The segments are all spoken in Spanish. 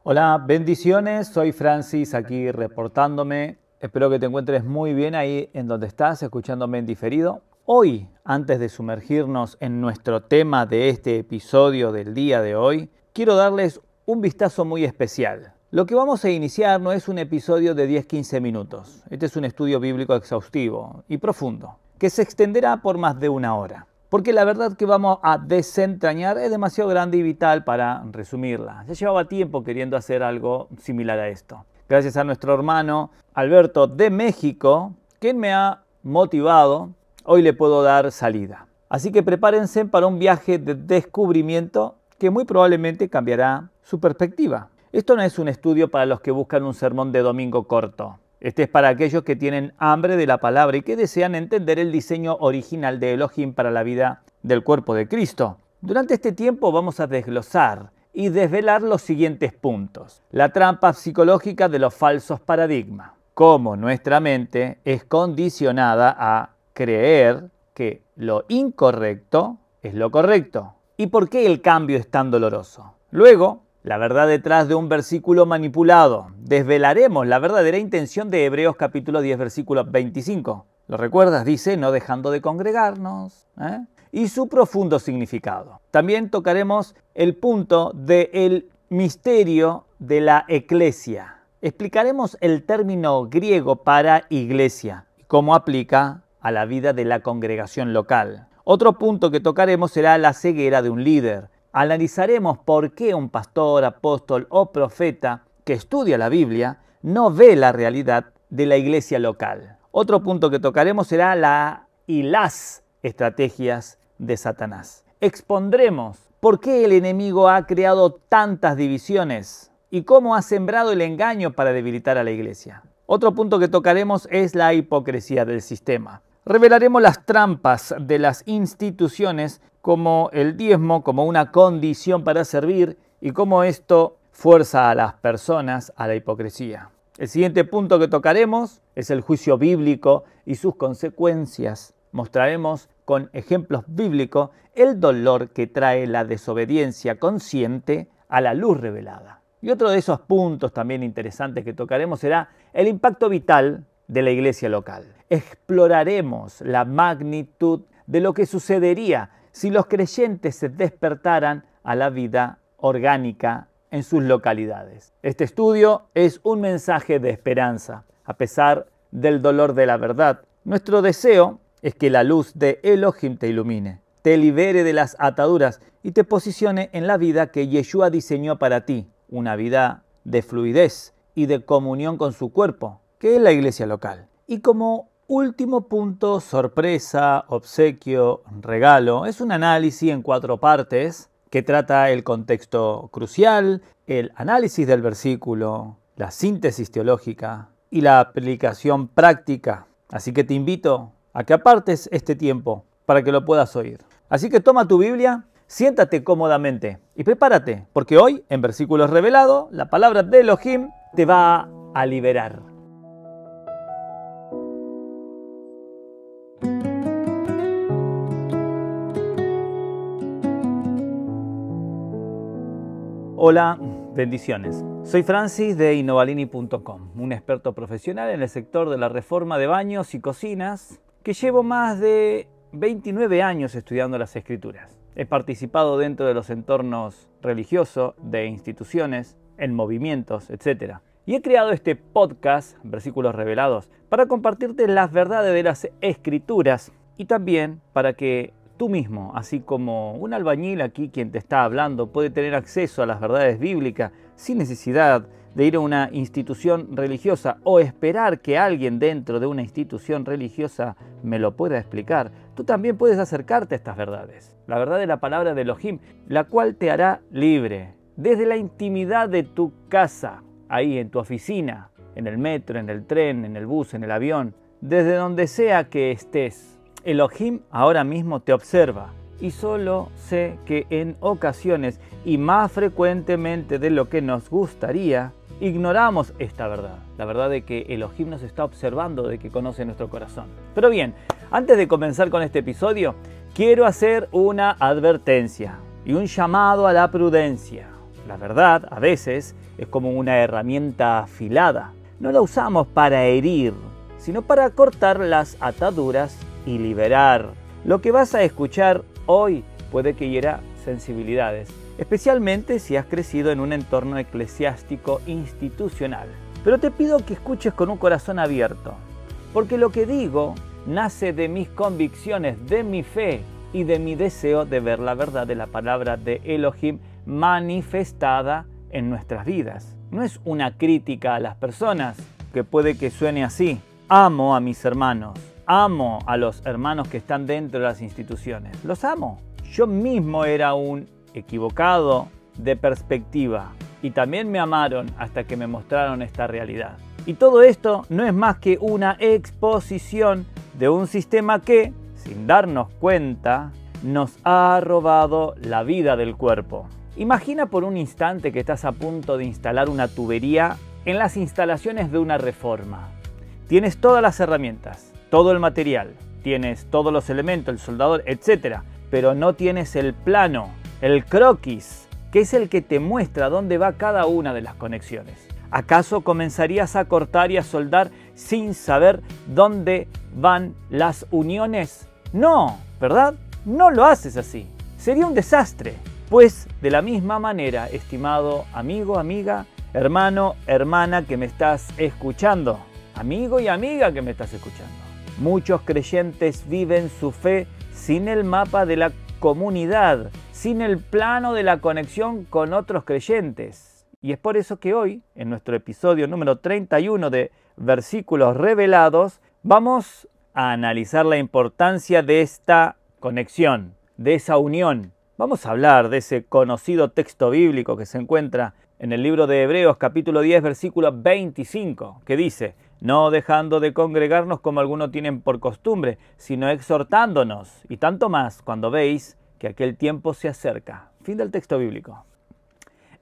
Hola, bendiciones, soy Francis aquí reportándome. Espero que te encuentres muy bien ahí en donde estás, escuchándome en diferido. Hoy, antes de sumergirnos en nuestro tema de este episodio del día de hoy, quiero darles un vistazo muy especial. Lo que vamos a iniciar no es un episodio de 10-15 minutos. Este es un estudio bíblico exhaustivo y profundo, que se extenderá por más de una hora. Porque la verdad que vamos a desentrañar es demasiado grande y vital para resumirla. Ya llevaba tiempo queriendo hacer algo similar a esto. Gracias a nuestro hermano Alberto de México, quien me ha motivado, hoy le puedo dar salida. Así que prepárense para un viaje de descubrimiento que muy probablemente cambiará su perspectiva. Esto no es un estudio para los que buscan un sermón de domingo corto. Este es para aquellos que tienen hambre de la palabra y que desean entender el diseño original de Elohim para la vida del cuerpo de Cristo. Durante este tiempo vamos a desglosar y desvelar los siguientes puntos. La trampa psicológica de los falsos paradigmas. Cómo nuestra mente es condicionada a creer que lo incorrecto es lo correcto. ¿Y por qué el cambio es tan doloroso? Luego, la verdad detrás de un versículo manipulado. Desvelaremos la verdadera intención de Hebreos capítulo 10, versículo 25. ¿Lo recuerdas? Dice, no dejando de congregarnos. Y su profundo significado. También tocaremos el punto del misterio de la eclesia. Explicaremos el término griego para iglesia y cómo aplica a la vida de la congregación local. Otro punto que tocaremos será la ceguera de un líder. Analizaremos por qué un pastor, apóstol o profeta que estudia la Biblia no ve la realidad de la iglesia local. Otro punto que tocaremos será las estrategias de Satanás. Expondremos por qué el enemigo ha creado tantas divisiones y cómo ha sembrado el engaño para debilitar a la iglesia. Otro punto que tocaremos es la hipocresía del sistema. Revelaremos las trampas de las instituciones como el diezmo, como una condición para servir y cómo esto fuerza a las personas a la hipocresía. El siguiente punto que tocaremos es el juicio bíblico y sus consecuencias. Mostraremos con ejemplos bíblicos el dolor que trae la desobediencia consciente a la luz revelada. Y otro de esos puntos también interesantes que tocaremos será el impacto vital de la iglesia local. Exploraremos la magnitud de lo que sucedería si los creyentes se despertaran a la vida orgánica en sus localidades. Este estudio es un mensaje de esperanza, a pesar del dolor de la verdad. Nuestro deseo es que la luz de Elohim te ilumine, te libere de las ataduras y te posicione en la vida que Yeshua diseñó para ti, una vida de fluidez y de comunión con su cuerpo, que es la iglesia local. Y como último punto, sorpresa, obsequio, regalo, es un análisis en 4 partes que trata el contexto crucial, el análisis del versículo, la síntesis teológica y la aplicación práctica. Así que te invito a que apartes este tiempo para que lo puedas oír. Así que toma tu Biblia, siéntate cómodamente y prepárate, porque hoy, en Versículos Revelados, la palabra de Elohim te va a liberar. Hola, bendiciones. Soy Francis de Innovalini.com, un experto profesional en el sector de la reforma de baños y cocinas que llevo más de 29 años estudiando las Escrituras. He participado dentro de los entornos religiosos, de instituciones, en movimientos, etc. Y he creado este podcast, Versículos Revelados, para compartirte las verdades de las Escrituras y también para que tú mismo, así como un albañil aquí quien te está hablando, puede tener acceso a las verdades bíblicas sin necesidad de ir a una institución religiosa o esperar que alguien dentro de una institución religiosa me lo pueda explicar. Tú también puedes acercarte a estas verdades. La verdad de la palabra de Elohim, la cual te hará libre. Desde la intimidad de tu casa, ahí en tu oficina, en el metro, en el tren, en el bus, en el avión, desde donde sea que estés. Elohim ahora mismo te observa y solo sé que en ocasiones y más frecuentemente de lo que nos gustaría, ignoramos esta verdad. La verdad de que Elohim nos está observando, de que conoce nuestro corazón. Pero bien, antes de comenzar con este episodio, quiero hacer una advertencia y un llamado a la prudencia. La verdad, a veces, es como una herramienta afilada. No la usamos para herir, sino para cortar las ataduras y liberar. Lo que vas a escuchar hoy puede que hiera sensibilidades, especialmente si has crecido en un entorno eclesiástico institucional. Pero te pido que escuches con un corazón abierto, porque lo que digo nace de mis convicciones, de mi fe y de mi deseo de ver la verdad de la palabra de Elohim manifestada en nuestras vidas. No es una crítica a las personas, que puede que suene así. Amo a mis hermanos, amo a los hermanos que están dentro de las instituciones. Los amo. Yo mismo era un equivocado de perspectiva y también me amaron hasta que me mostraron esta realidad. Y todo esto no es más que una exposición de un sistema que, sin darnos cuenta, nos ha robado la vida del cuerpo. Imagina por un instante que estás a punto de instalar una tubería en las instalaciones de una reforma. Tienes todas las herramientas, todo el material, tienes todos los elementos, el soldador, etc. Pero no tienes el plano, el croquis, que es el que te muestra dónde va cada una de las conexiones. ¿Acaso comenzarías a cortar y a soldar sin saber dónde van las uniones? No, ¿verdad? No lo haces así. Sería un desastre. Pues de la misma manera, estimado amigo, amiga, hermano, hermana que me estás escuchando, amigo y amiga que me estás escuchando, muchos creyentes viven su fe sin el mapa de la comunidad, sin el plano de la conexión con otros creyentes. Y es por eso que hoy, en nuestro episodio número 31 de Versículos Revelados, vamos a analizar la importancia de esta conexión, de esa unión. Vamos a hablar de ese conocido texto bíblico que se encuentra en el libro de Hebreos capítulo 10 versículo 25, que dice: no dejando de congregarnos como algunos tienen por costumbre, sino exhortándonos, y tanto más cuando veis que aquel tiempo se acerca. Fin del texto bíblico.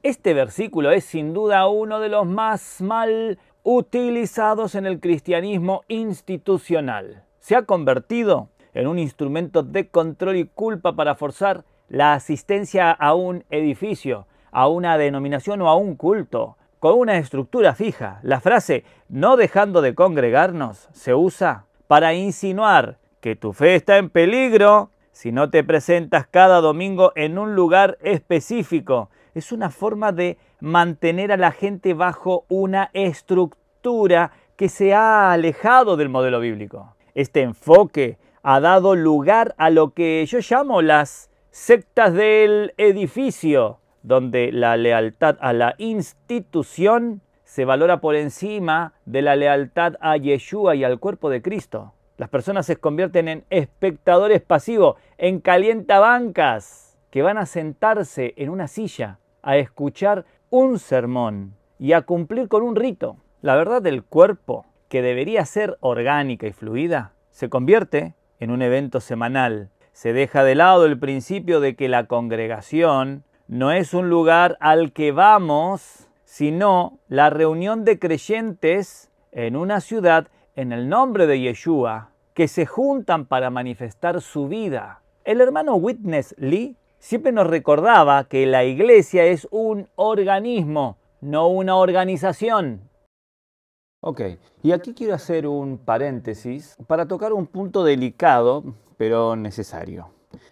Este versículo es sin duda uno de los más mal utilizados en el cristianismo institucional. Se ha convertido en un instrumento de control y culpa para forzar la asistencia a un edificio, a una denominación o a un culto, con una estructura fija. La frase "no dejando de congregarnos" se usa para insinuar que tu fe está en peligro si no te presentas cada domingo en un lugar específico. Es una forma de mantener a la gente bajo una estructura que se ha alejado del modelo bíblico. Este enfoque ha dado lugar a lo que yo llamo las sectas del edificio, donde la lealtad a la institución se valora por encima de la lealtad a Yeshua y al cuerpo de Cristo. Las personas se convierten en espectadores pasivos, en calientabancas, que van a sentarse en una silla a escuchar un sermón y a cumplir con un rito. La verdad del cuerpo, que debería ser orgánica y fluida, se convierte en un evento semanal. Se deja de lado el principio de que la congregación no es un lugar al que vamos, sino la reunión de creyentes en una ciudad en el nombre de Yeshua, que se juntan para manifestar su vida. El hermano Witness Lee siempre nos recordaba que la iglesia es un organismo, no una organización. Ok, y aquí quiero hacer un paréntesis para tocar un punto delicado, pero necesario.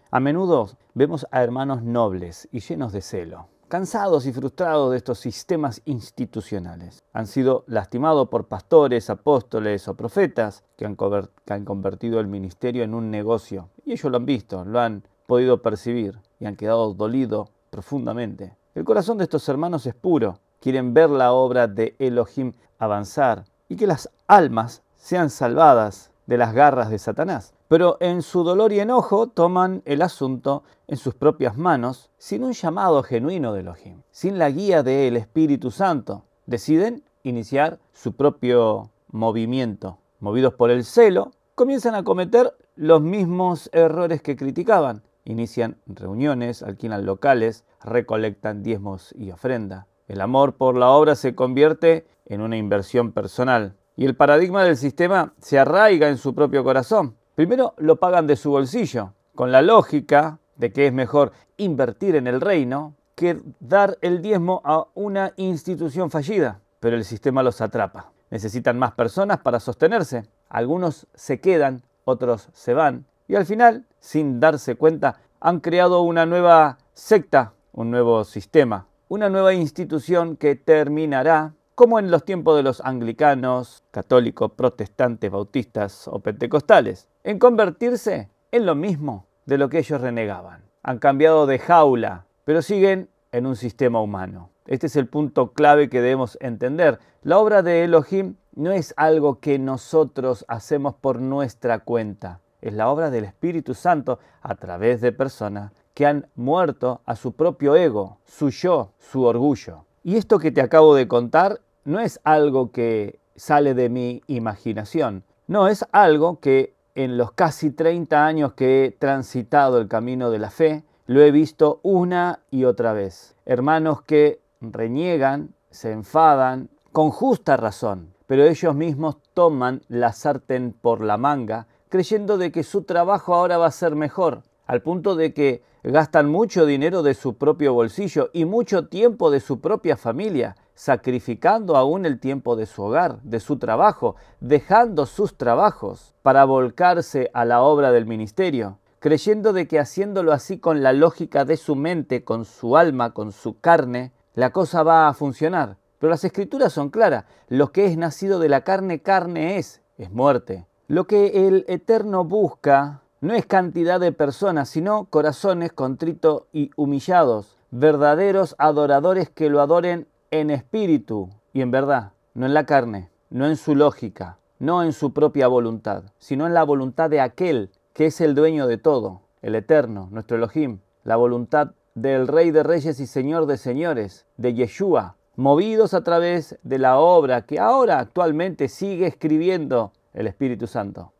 A menudo vemos a hermanos nobles y llenos de celo, cansados y frustrados de estos sistemas institucionales. Han sido lastimados por pastores, apóstoles o profetas que han convertido el ministerio en un negocio. Y ellos lo han visto, lo han podido percibir y han quedado dolidos profundamente. El corazón de estos hermanos es puro. Quieren ver la obra de Elohim avanzar y que las almas sean salvadas de las garras de Satanás. Pero en su dolor y enojo toman el asunto en sus propias manos sin un llamado genuino de Elohim, sin la guía del Espíritu Santo. Deciden iniciar su propio movimiento. Movidos por el celo, comienzan a cometer los mismos errores que criticaban. Inician reuniones, alquilan locales, recolectan diezmos y ofrenda. El amor por la obra se convierte en una inversión personal y el paradigma del sistema se arraiga en su propio corazón. Primero lo pagan de su bolsillo, con la lógica de que es mejor invertir en el reino que dar el diezmo a una institución fallida, pero el sistema los atrapa. Necesitan más personas para sostenerse. Algunos se quedan, otros se van, y al final, sin darse cuenta, han creado una nueva secta, un nuevo sistema, una nueva institución que terminará, como en los tiempos de los anglicanos, católicos, protestantes, bautistas o pentecostales, en convertirse en lo mismo de lo que ellos renegaban. Han cambiado de jaula, pero siguen en un sistema humano. Este es el punto clave que debemos entender. La obra de Elohim no es algo que nosotros hacemos por nuestra cuenta. Es la obra del Espíritu Santo a través de personas que han muerto a su propio ego, su yo, su orgullo. Y esto que te acabo de contar no es algo que sale de mi imaginación. No, es algo que en los casi 30 años que he transitado el camino de la fe, lo he visto una y otra vez. Hermanos que reniegan, se enfadan, con justa razón, pero ellos mismos toman la sartén por la manga, creyendo de que su trabajo ahora va a ser mejor, al punto de que gastan mucho dinero de su propio bolsillo y mucho tiempo de su propia familia, sacrificando aún el tiempo de su hogar, de su trabajo, dejando sus trabajos para volcarse a la obra del ministerio, creyendo de que haciéndolo así con la lógica de su mente, con su alma, con su carne, la cosa va a funcionar. Pero las escrituras son claras. Lo que es nacido de la carne, carne es muerte. Lo que el Eterno busca no es cantidad de personas, sino corazones contritos y humillados, verdaderos adoradores que lo adoren en espíritu y en verdad, no en la carne, no en su lógica, no en su propia voluntad, sino en la voluntad de aquel que es el dueño de todo, el Eterno, nuestro Elohim, la voluntad del Rey de Reyes y Señor de Señores, de Yeshua, movidos a través de la obra que ahora actualmente sigue escribiendo el Espíritu Santo.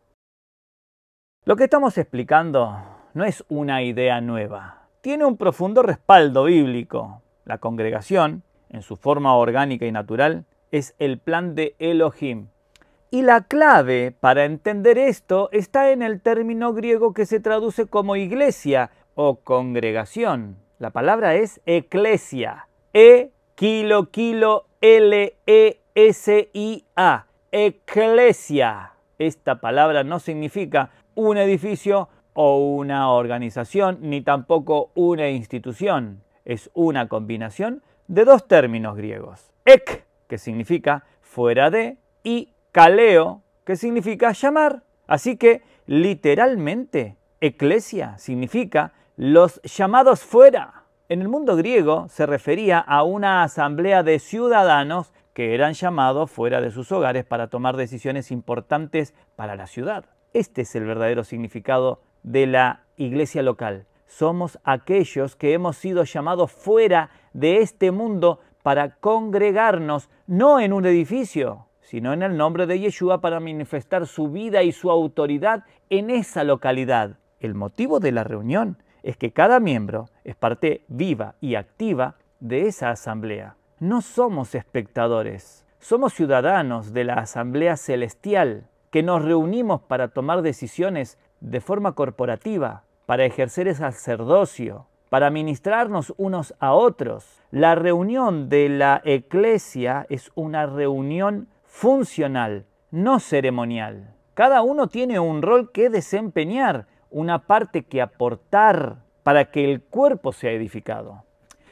Lo que estamos explicando no es una idea nueva, tiene un profundo respaldo bíblico. La congregación, en su forma orgánica y natural, es el plan de Elohim. Y la clave para entender esto está en el término griego que se traduce como iglesia o congregación. La palabra es eclesia. L-E-S-I-A. Eclesia. Esta palabra no significa un edificio o una organización, ni tampoco una institución. Es una combinación de dos términos griegos. Ek, que significa fuera de, y kaleo, que significa llamar. Así que, literalmente, eclesia significa los llamados fuera. En el mundo griego se refería a una asamblea de ciudadanos que eran llamados fuera de sus hogares para tomar decisiones importantes para la ciudad. Este es el verdadero significado de la iglesia local. Somos aquellos que hemos sido llamados fuera de este mundo para congregarnos, no en un edificio, sino en el nombre de Yeshua para manifestar su vida y su autoridad en esa localidad. El motivo de la reunión es que cada miembro es parte viva y activa de esa asamblea. No somos espectadores, somos ciudadanos de la asamblea celestial que nos reunimos para tomar decisiones de forma corporativa, para ejercer el sacerdocio, para ministrarnos unos a otros. La reunión de la eclesia es una reunión funcional, no ceremonial. Cada uno tiene un rol que desempeñar, una parte que aportar para que el cuerpo sea edificado.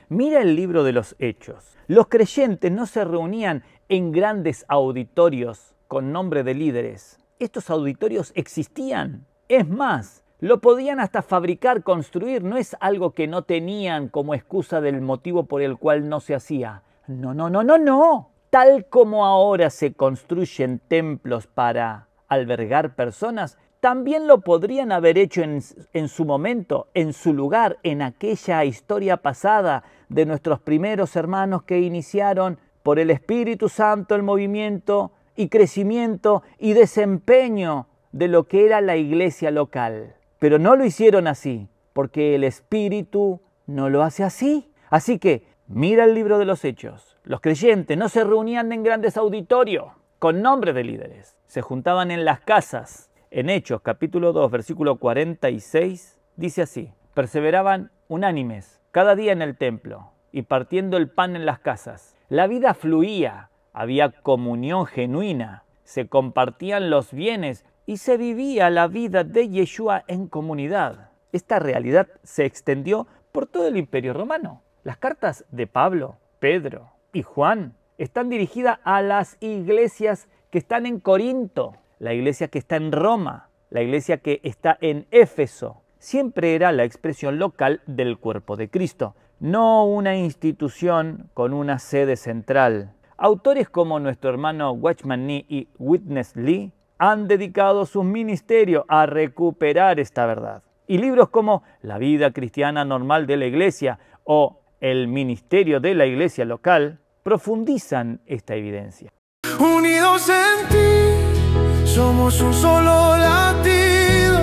Mira el libro de los Hechos. Los creyentes no se reunían en grandes auditorios con nombre de líderes. Estos auditorios existían. Es más, lo podían hasta fabricar, construir. No es algo que no tenían como excusa del motivo por el cual no se hacía. No. Tal como ahora se construyen templos para albergar personas, también lo podrían haber hecho en su momento, en su lugar, en aquella historia pasada de nuestros primeros hermanos que iniciaron por el Espíritu Santo el movimiento y crecimiento y desempeño de lo que era la iglesia local. Pero no lo hicieron así, porque el Espíritu no lo hace así. Así que mira el libro de los Hechos. Los creyentes no se reunían en grandes auditorios con nombre de líderes. Se juntaban en las casas. En Hechos, capítulo 2, versículo 46, dice así: perseveraban unánimes cada día en el templo, y partiendo el pan en las casas. La vida fluía, había comunión genuina, se compartían los bienes y se vivía la vida de Yeshua en comunidad. Esta realidad se extendió por todo el Imperio Romano. Las cartas de Pablo, Pedro y Juan están dirigidas a las iglesias que están en Corinto, la iglesia que está en Roma, la iglesia que está en Éfeso. Siempre era la expresión local del cuerpo de Cristo, no una institución con una sede central. Autores como nuestro hermano Watchman Nee y Witness Lee han dedicado sus ministerios a recuperar esta verdad. Y libros como La vida cristiana normal de la iglesia o El ministerio de la iglesia local profundizan esta evidencia. Unidos en ti, somos un solo latido.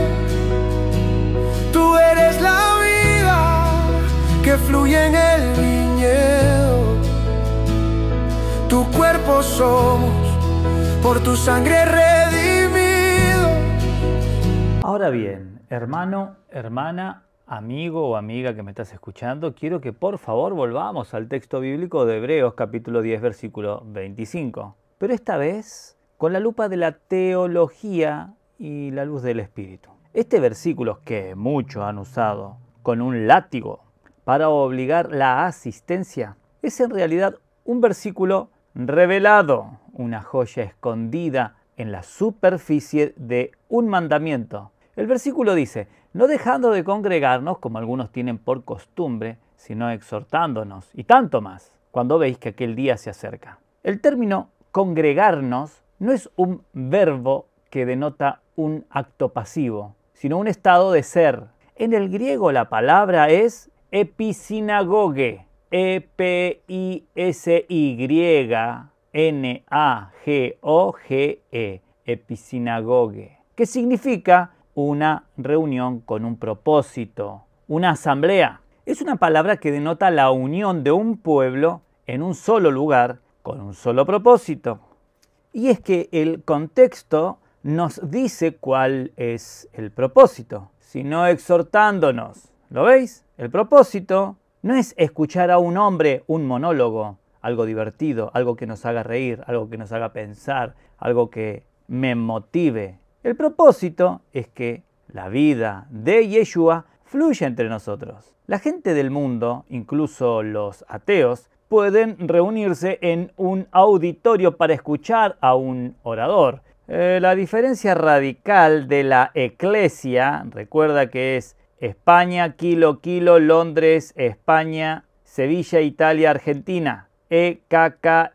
Tú eres la vida que fluye en el viñedo. Tu cuerpo somos, por tu sangre redimido. Ahora bien, hermano, hermana, amigo o amiga que me estás escuchando, quiero que por favor volvamos al texto bíblico de Hebreos capítulo 10 versículo 25. Pero esta vez con la lupa de la teología y la luz del Espíritu. Este versículo que muchos han usado con un látigo para obligar la asistencia es en realidad un versículo revelado, una joya escondida en la superficie de un mandamiento. El versículo dice: no dejando de congregarnos, como algunos tienen por costumbre, sino exhortándonos, y tanto más, cuando veis que aquel día se acerca. El término congregarnos no es un verbo que denota un acto pasivo, sino un estado de ser. En el griego la palabra es episinagoge, E-P-I-S-Y-N-A-G-O-G-E, episinagoge, que significa una reunión con un propósito, una asamblea. Es una palabra que denota la unión de un pueblo en un solo lugar con un solo propósito. Y es que el contexto nos dice cuál es el propósito, sino exhortándonos. ¿Lo veis? El propósito no es escuchar a un hombre un monólogo, algo divertido, algo que nos haga reír, algo que nos haga pensar, algo que me motive. El propósito es que la vida de Yeshua fluya entre nosotros. La gente del mundo, incluso los ateos, pueden reunirse en un auditorio para escuchar a un orador. La diferencia radical de la eclesia, recuerda que es España, Kilo, Londres, España, Sevilla, Italia, Argentina. E-K-K-L-E-S-I-A,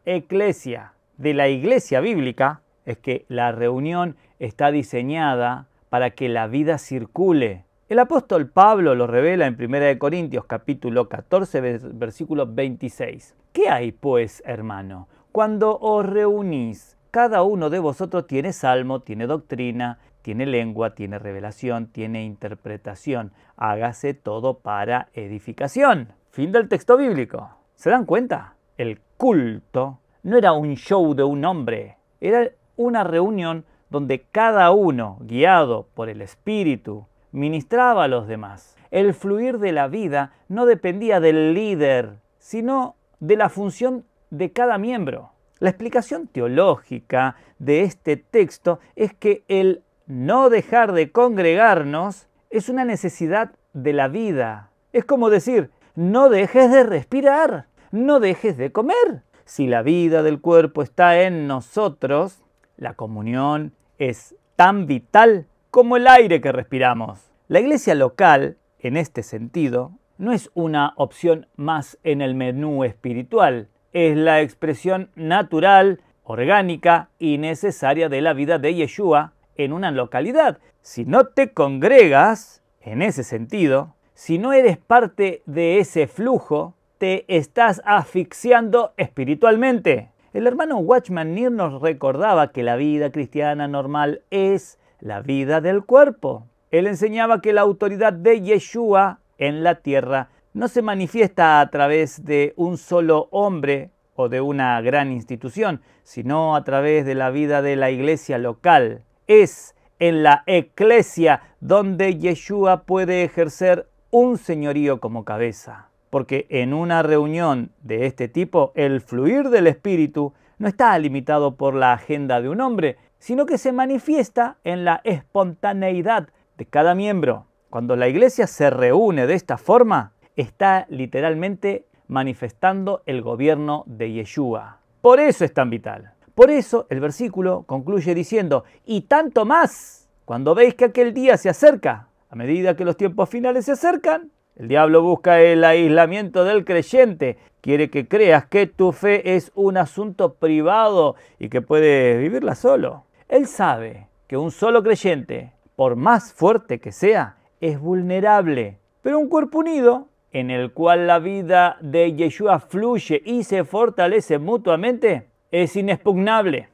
eclesia. De la iglesia bíblica es que la reunión está diseñada para que la vida circule. El apóstol Pablo lo revela en 1 Corintios capítulo 14, versículo 26. ¿Qué hay pues, hermano? Cuando os reunís, cada uno de vosotros tiene salmo, tiene doctrina, tiene lengua, tiene revelación, tiene interpretación. Hágase todo para edificación. Fin del texto bíblico. ¿Se dan cuenta? El culto no era un show de un hombre, era una reunión donde cada uno, guiado por el Espíritu, ministraba a los demás. El fluir de la vida no dependía del líder, sino de la función de cada miembro. La explicación teológica de este texto es que el no dejar de congregarnos es una necesidad de la vida. Es como decir, no dejes de respirar, no dejes de comer. Si la vida del cuerpo está en nosotros, la comunión es tan vital como el aire que respiramos. La iglesia local, en este sentido, no es una opción más en el menú espiritual. Es la expresión natural, orgánica y necesaria de la vida de Yeshua en una localidad. Si no te congregas, en ese sentido, si no eres parte de ese flujo, te estás asfixiando espiritualmente. El hermano Watchman Nee nos recordaba que la vida cristiana normal es la vida del cuerpo. Él enseñaba que la autoridad de Yeshua en la tierra no se manifiesta a través de un solo hombre o de una gran institución, sino a través de la vida de la iglesia local. Es en la eclesia donde Yeshua puede ejercer un señorío como cabeza. Porque en una reunión de este tipo, el fluir del Espíritu no está limitado por la agenda de un hombre, sino que se manifiesta en la espontaneidad de cada miembro. Cuando la iglesia se reúne de esta forma, está literalmente manifestando el gobierno de Yeshua. Por eso es tan vital. Por eso el versículo concluye diciendo, y tanto más, cuando veis que aquel día se acerca, a medida que los tiempos finales se acercan, el diablo busca el aislamiento del creyente, quiere que creas que tu fe es un asunto privado y que puedes vivirla solo. Él sabe que un solo creyente, por más fuerte que sea, es vulnerable, pero un cuerpo unido, en el cual la vida de Yeshua fluye y se fortalece mutuamente, es inexpugnable.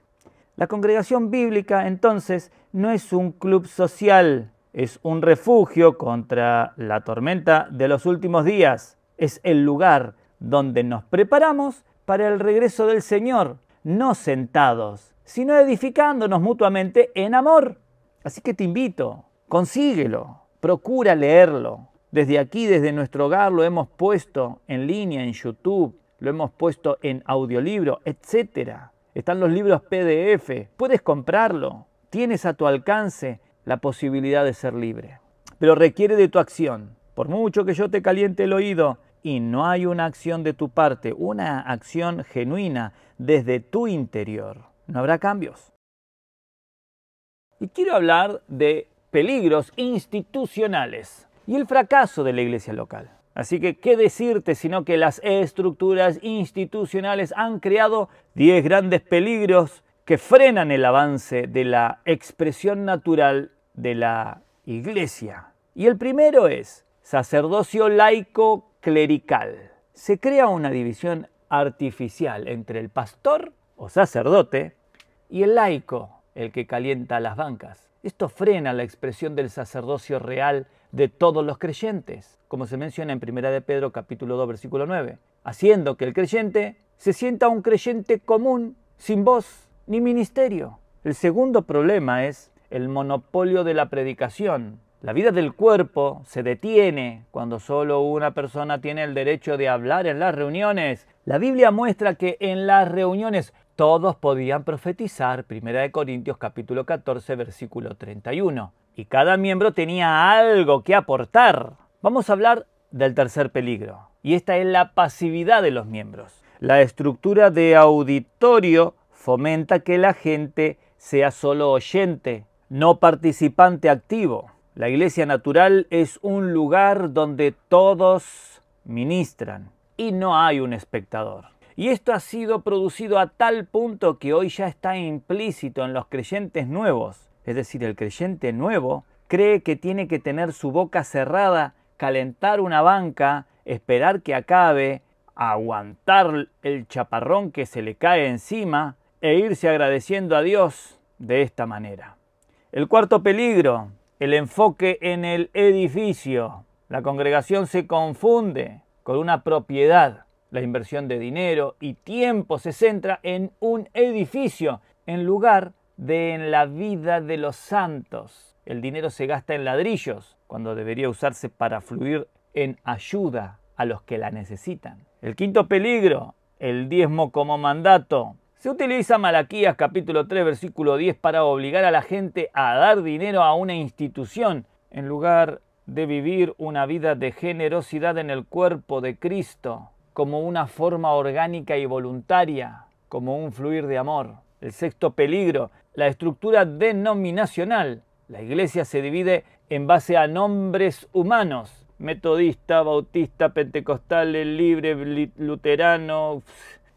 La congregación bíblica, entonces, no es un club social, es un refugio contra la tormenta de los últimos días. Es el lugar donde nos preparamos para el regreso del Señor, no sentados, sino edificándonos mutuamente en amor. Así que te invito, consíguelo, procura leerlo. Desde aquí, desde nuestro hogar, lo hemos puesto en línea, en YouTube, lo hemos puesto en audiolibro, etc. Están los libros PDF, puedes comprarlo, tienes a tu alcance la posibilidad de ser libre. Pero requiere de tu acción. Por mucho que yo te caliente el oído y no hay una acción de tu parte, una acción genuina desde tu interior, no habrá cambios. Y quiero hablar de peligros institucionales y el fracaso de la iglesia local. Así que, ¿qué decirte sino que las estructuras institucionales han creado 10 grandes peligros que frenan el avance de la expresión natural de la iglesia? Y el primero es sacerdocio laico clerical. Se crea una división artificial entre el pastor o sacerdote y el laico, el que calienta las bancas. Esto frena la expresión del sacerdocio real de todos los creyentes, como se menciona en 1 de Pedro capítulo 2 versículo 9, haciendo que el creyente se sienta un creyente común, sin voz ni ministerio. El segundo problema es el monopolio de la predicación. La vida del cuerpo se detiene cuando solo una persona tiene el derecho de hablar en las reuniones. La Biblia muestra que en las reuniones todos podían profetizar, 1 Corintios capítulo 14 versículo 31. Y cada miembro tenía algo que aportar. Vamos a hablar del tercer peligro, y esta es la pasividad de los miembros. La estructura de auditorio fomenta que la gente sea solo oyente, no participante activo. La iglesia natural es un lugar donde todos ministran y no hay un espectador. Y esto ha sido producido a tal punto que hoy ya está implícito en los creyentes nuevos. Es decir, el creyente nuevo cree que tiene que tener su boca cerrada, calentar una banca, esperar que acabe, aguantar el chaparrón que se le cae encima e irse agradeciendo a Dios de esta manera. El cuarto peligro, el enfoque en el edificio. La congregación se confunde con una propiedad. La inversión de dinero y tiempo se centra en un edificio en lugar de en la vida de los santos. El dinero se gasta en ladrillos cuando debería usarse para fluir en ayuda a los que la necesitan. El quinto peligro, el diezmo como mandato. Se utiliza Malaquías capítulo 3 versículo 10 para obligar a la gente a dar dinero a una institución en lugar de vivir una vida de generosidad en el cuerpo de Cristo como una forma orgánica y voluntaria, como un fluir de amor. El sexto peligro, la estructura denominacional. La iglesia se divide en base a nombres humanos: metodista, bautista, pentecostal, libre, luterano,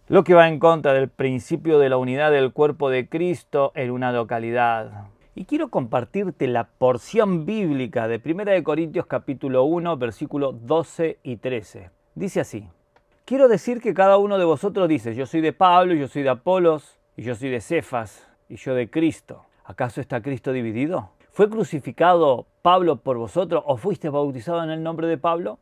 lo que va en contra del principio de la unidad del cuerpo de Cristo en una localidad. Y quiero compartirte la porción bíblica de 1 Corintios capítulo 1, versículos 12 y 13. Dice así: quiero decir que cada uno de vosotros dice, yo soy de Pablo, yo soy de Apolos, y yo soy de Cefas, y yo de Cristo. ¿Acaso está Cristo dividido? ¿Fue crucificado Pablo por vosotros o fuiste bautizado en el nombre de Pablo?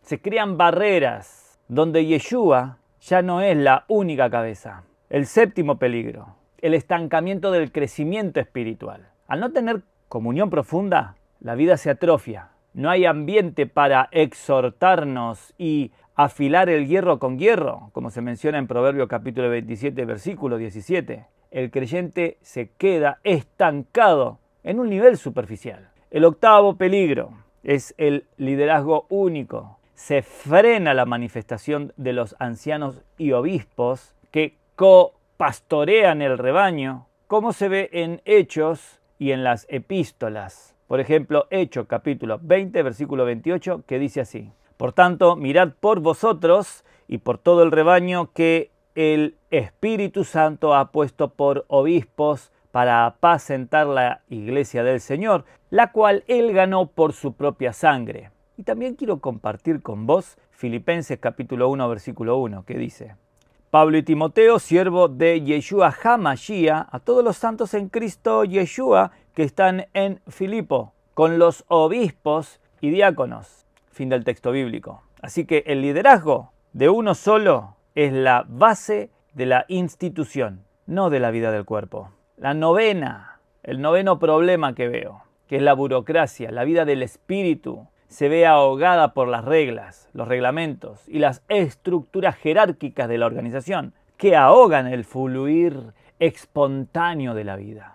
Se crean barreras donde Yeshua ya no es la única cabeza. El séptimo peligro, el estancamiento del crecimiento espiritual. Al no tener comunión profunda, la vida se atrofia. no hay ambiente para exhortarnos y afilar el hierro con hierro, como se menciona en Proverbios capítulo 27, versículo 17. El creyente se queda estancado en un nivel superficial. El octavo peligro es el liderazgo único. Se frena la manifestación de los ancianos y obispos que copastorean el rebaño, como se ve en Hechos y en las epístolas. Por ejemplo, Hechos capítulo 20, versículo 28, que dice así: por tanto, mirad por vosotros y por todo el rebaño que el Espíritu Santo ha puesto por obispos para apacentar la iglesia del Señor, la cual Él ganó por su propia sangre. Y también quiero compartir con vos Filipenses capítulo 1, versículo 1, que dice: Pablo y Timoteo, siervo de Yeshua HaMashiach, a todos los santos en Cristo Yeshua que están en Filipo, con los obispos y diáconos. Fin del texto bíblico. Así que el liderazgo de uno solo es la base de la institución, no de la vida del cuerpo. El noveno problema que veo, que es la burocracia, la vida del espíritu, se ve ahogada por las reglas, los reglamentos y las estructuras jerárquicas de la organización que ahogan el fluir espontáneo de la vida.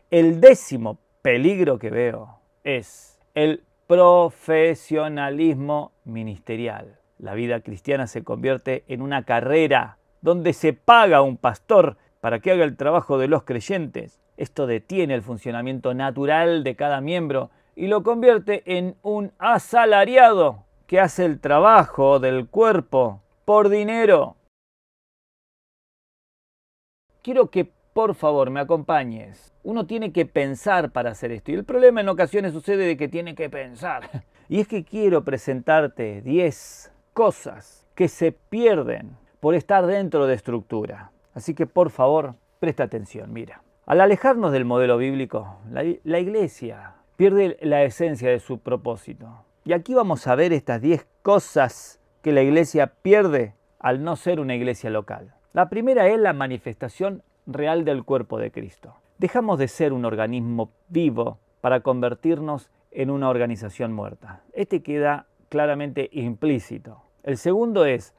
El décimo peligro que veo es el profesionalismo ministerial. La vida cristiana se convierte en una carrera donde se paga a un pastor para que haga el trabajo de los creyentes. Esto detiene el funcionamiento natural de cada miembro y lo convierte en un asalariado que hace el trabajo del cuerpo por dinero. Quiero que por favor me acompañes. Uno tiene que pensar para hacer esto. Y el problema en ocasiones sucede de que tiene que pensar. Y es que quiero presentarte 10 cosas que se pierden por estar dentro de estructura. Así que por favor, presta atención. Mira, al alejarnos del modelo bíblico, la iglesia pierde la esencia de su propósito. Y aquí vamos a ver estas 10 cosas que la iglesia pierde al no ser una iglesia local. La primera es la manifestación real del cuerpo de Cristo. Dejamos de ser un organismo vivo para convertirnos en una organización muerta. Este queda claramente implícito. El segundo es,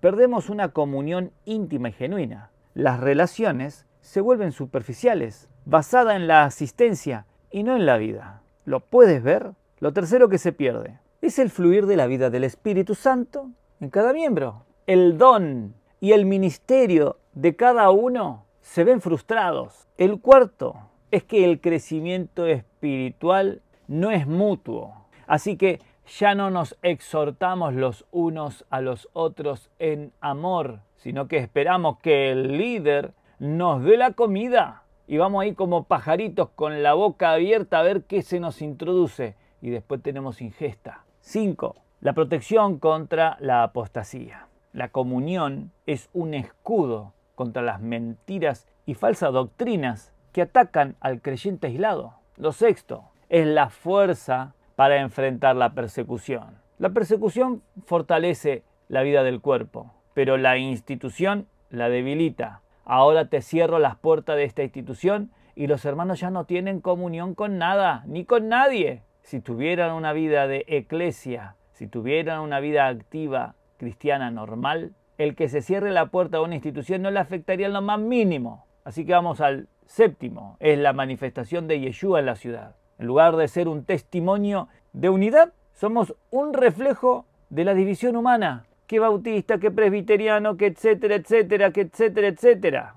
perdemos una comunión íntima y genuina. Las relaciones se vuelven superficiales, basadas en la asistencia y no en la vida. ¿Lo puedes ver? Lo tercero que se pierde es el fluir de la vida del Espíritu Santo en cada miembro. El don y el ministerio de cada uno se ven frustrados. El cuarto es que el crecimiento espiritual no es mutuo. Así que ya no nos exhortamos los unos a los otros en amor, sino que esperamos que el líder nos dé la comida y vamos ahí como pajaritos con la boca abierta a ver qué se nos introduce y después tenemos ingesta. 5. La protección contra la apostasía. La comunión es un escudo contra las mentiras y falsas doctrinas que atacan al creyente aislado. Lo sexto es la fuerza para enfrentar la persecución. La persecución fortalece la vida del cuerpo, pero la institución la debilita. Ahora te cierro las puertas de esta institución y los hermanos ya no tienen comunión con nada, ni con nadie. Si tuvieran una vida de eclesia, si tuvieran una vida activa cristiana normal, el que se cierre la puerta a una institución no le afectaría en lo más mínimo. Así que vamos al séptimo, es la manifestación de Yeshua en la ciudad. En lugar de ser un testimonio de unidad, somos un reflejo de la división humana. Que bautista, que presbiteriano, que etcétera, etcétera, que etcétera, etcétera.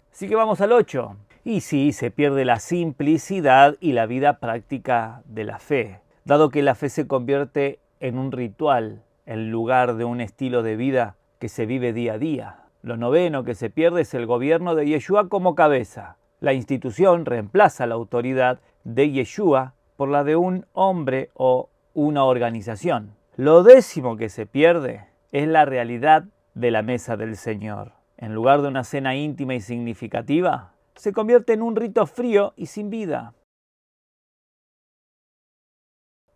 Así que vamos al 8. Y sí, se pierde la simplicidad y la vida práctica de la fe, dado que la fe se convierte en un ritual en lugar de un estilo de vida que se vive día a día. Lo noveno que se pierde es el gobierno de Yeshua como cabeza. La institución reemplaza la autoridad de Yeshua por la de un hombre o una organización. Lo décimo que se pierde es la realidad de la mesa del Señor. En lugar de una cena íntima y significativa, se convierte en un rito frío y sin vida.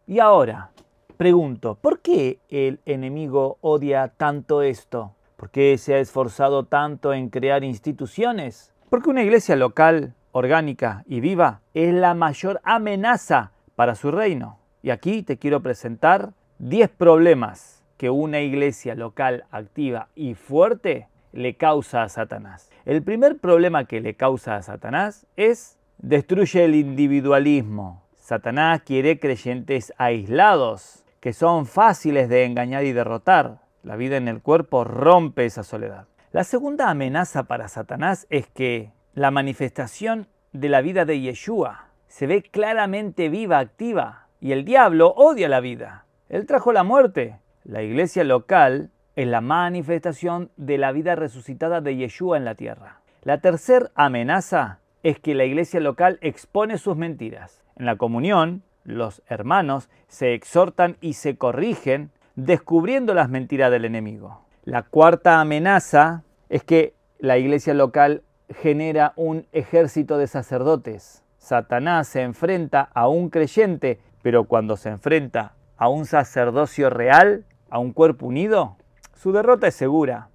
Y ahora, pregunto, ¿por qué el enemigo odia tanto esto? ¿Por qué se ha esforzado tanto en crear instituciones? Porque una iglesia local, orgánica y viva es la mayor amenaza para su reino. Y aquí te quiero presentar 10 problemas que una iglesia local activa y fuerte le causa a Satanás. El primer problema que le causa a Satanás es destruye el individualismo. Satanás quiere creyentes aislados, que son fáciles de engañar y derrotar. La vida en el cuerpo rompe esa soledad. La segunda amenaza para Satanás es que la manifestación de la vida de Yeshua se ve claramente viva, activa, y el diablo odia la vida. Él trajo la muerte. La iglesia local es la manifestación de la vida resucitada de Yeshua en la tierra. La tercera amenaza es que la iglesia local expone sus mentiras. En la comunión, los hermanos se exhortan y se corrigen descubriendo las mentiras del enemigo. La cuarta amenaza es que la iglesia local genera un ejército de sacerdotes. Satanás se enfrenta a un creyente, pero cuando se enfrenta a un sacerdocio real, a un cuerpo unido, su derrota es segura.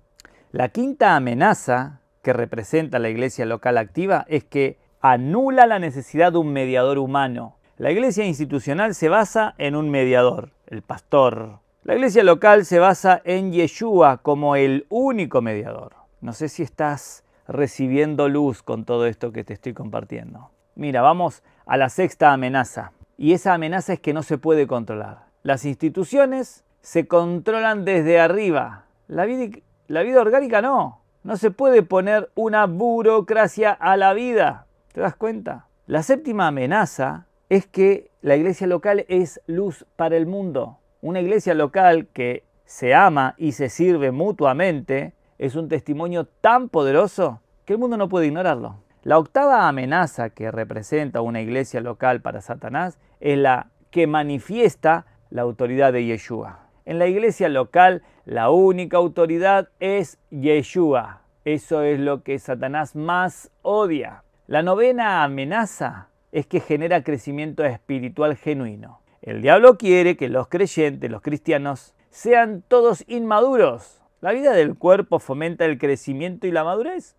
La quinta amenaza que representa la iglesia local activa es que anula la necesidad de un mediador humano. La iglesia institucional se basa en un mediador, el pastor. La iglesia local se basa en Yeshua como el único mediador. No sé si estás recibiendo luz con todo esto que te estoy compartiendo. Mira, vamos a la sexta amenaza. Y esa amenaza es que no se puede controlar. Las instituciones se controlan desde arriba. La vida orgánica no. No se puede poner una burocracia a la vida. ¿Te das cuenta? La séptima amenaza es que la iglesia local es luz para el mundo. Una iglesia local que se ama y se sirve mutuamente es un testimonio tan poderoso que el mundo no puede ignorarlo. La octava amenaza que representa una iglesia local para Satanás es la que manifiesta la autoridad de Yeshua. En la iglesia local la única autoridad es Yeshua. Eso es lo que Satanás más odia. La novena amenaza es que genera crecimiento espiritual genuino. El diablo quiere que los creyentes, los cristianos, sean todos inmaduros. La vida del cuerpo fomenta el crecimiento y la madurez.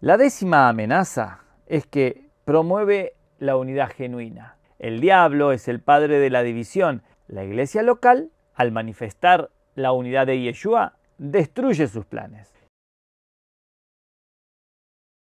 La décima amenaza es que promueve la unidad genuina. El diablo es el padre de la división. La iglesia local, al manifestar la unidad de Yeshua, destruye sus planes.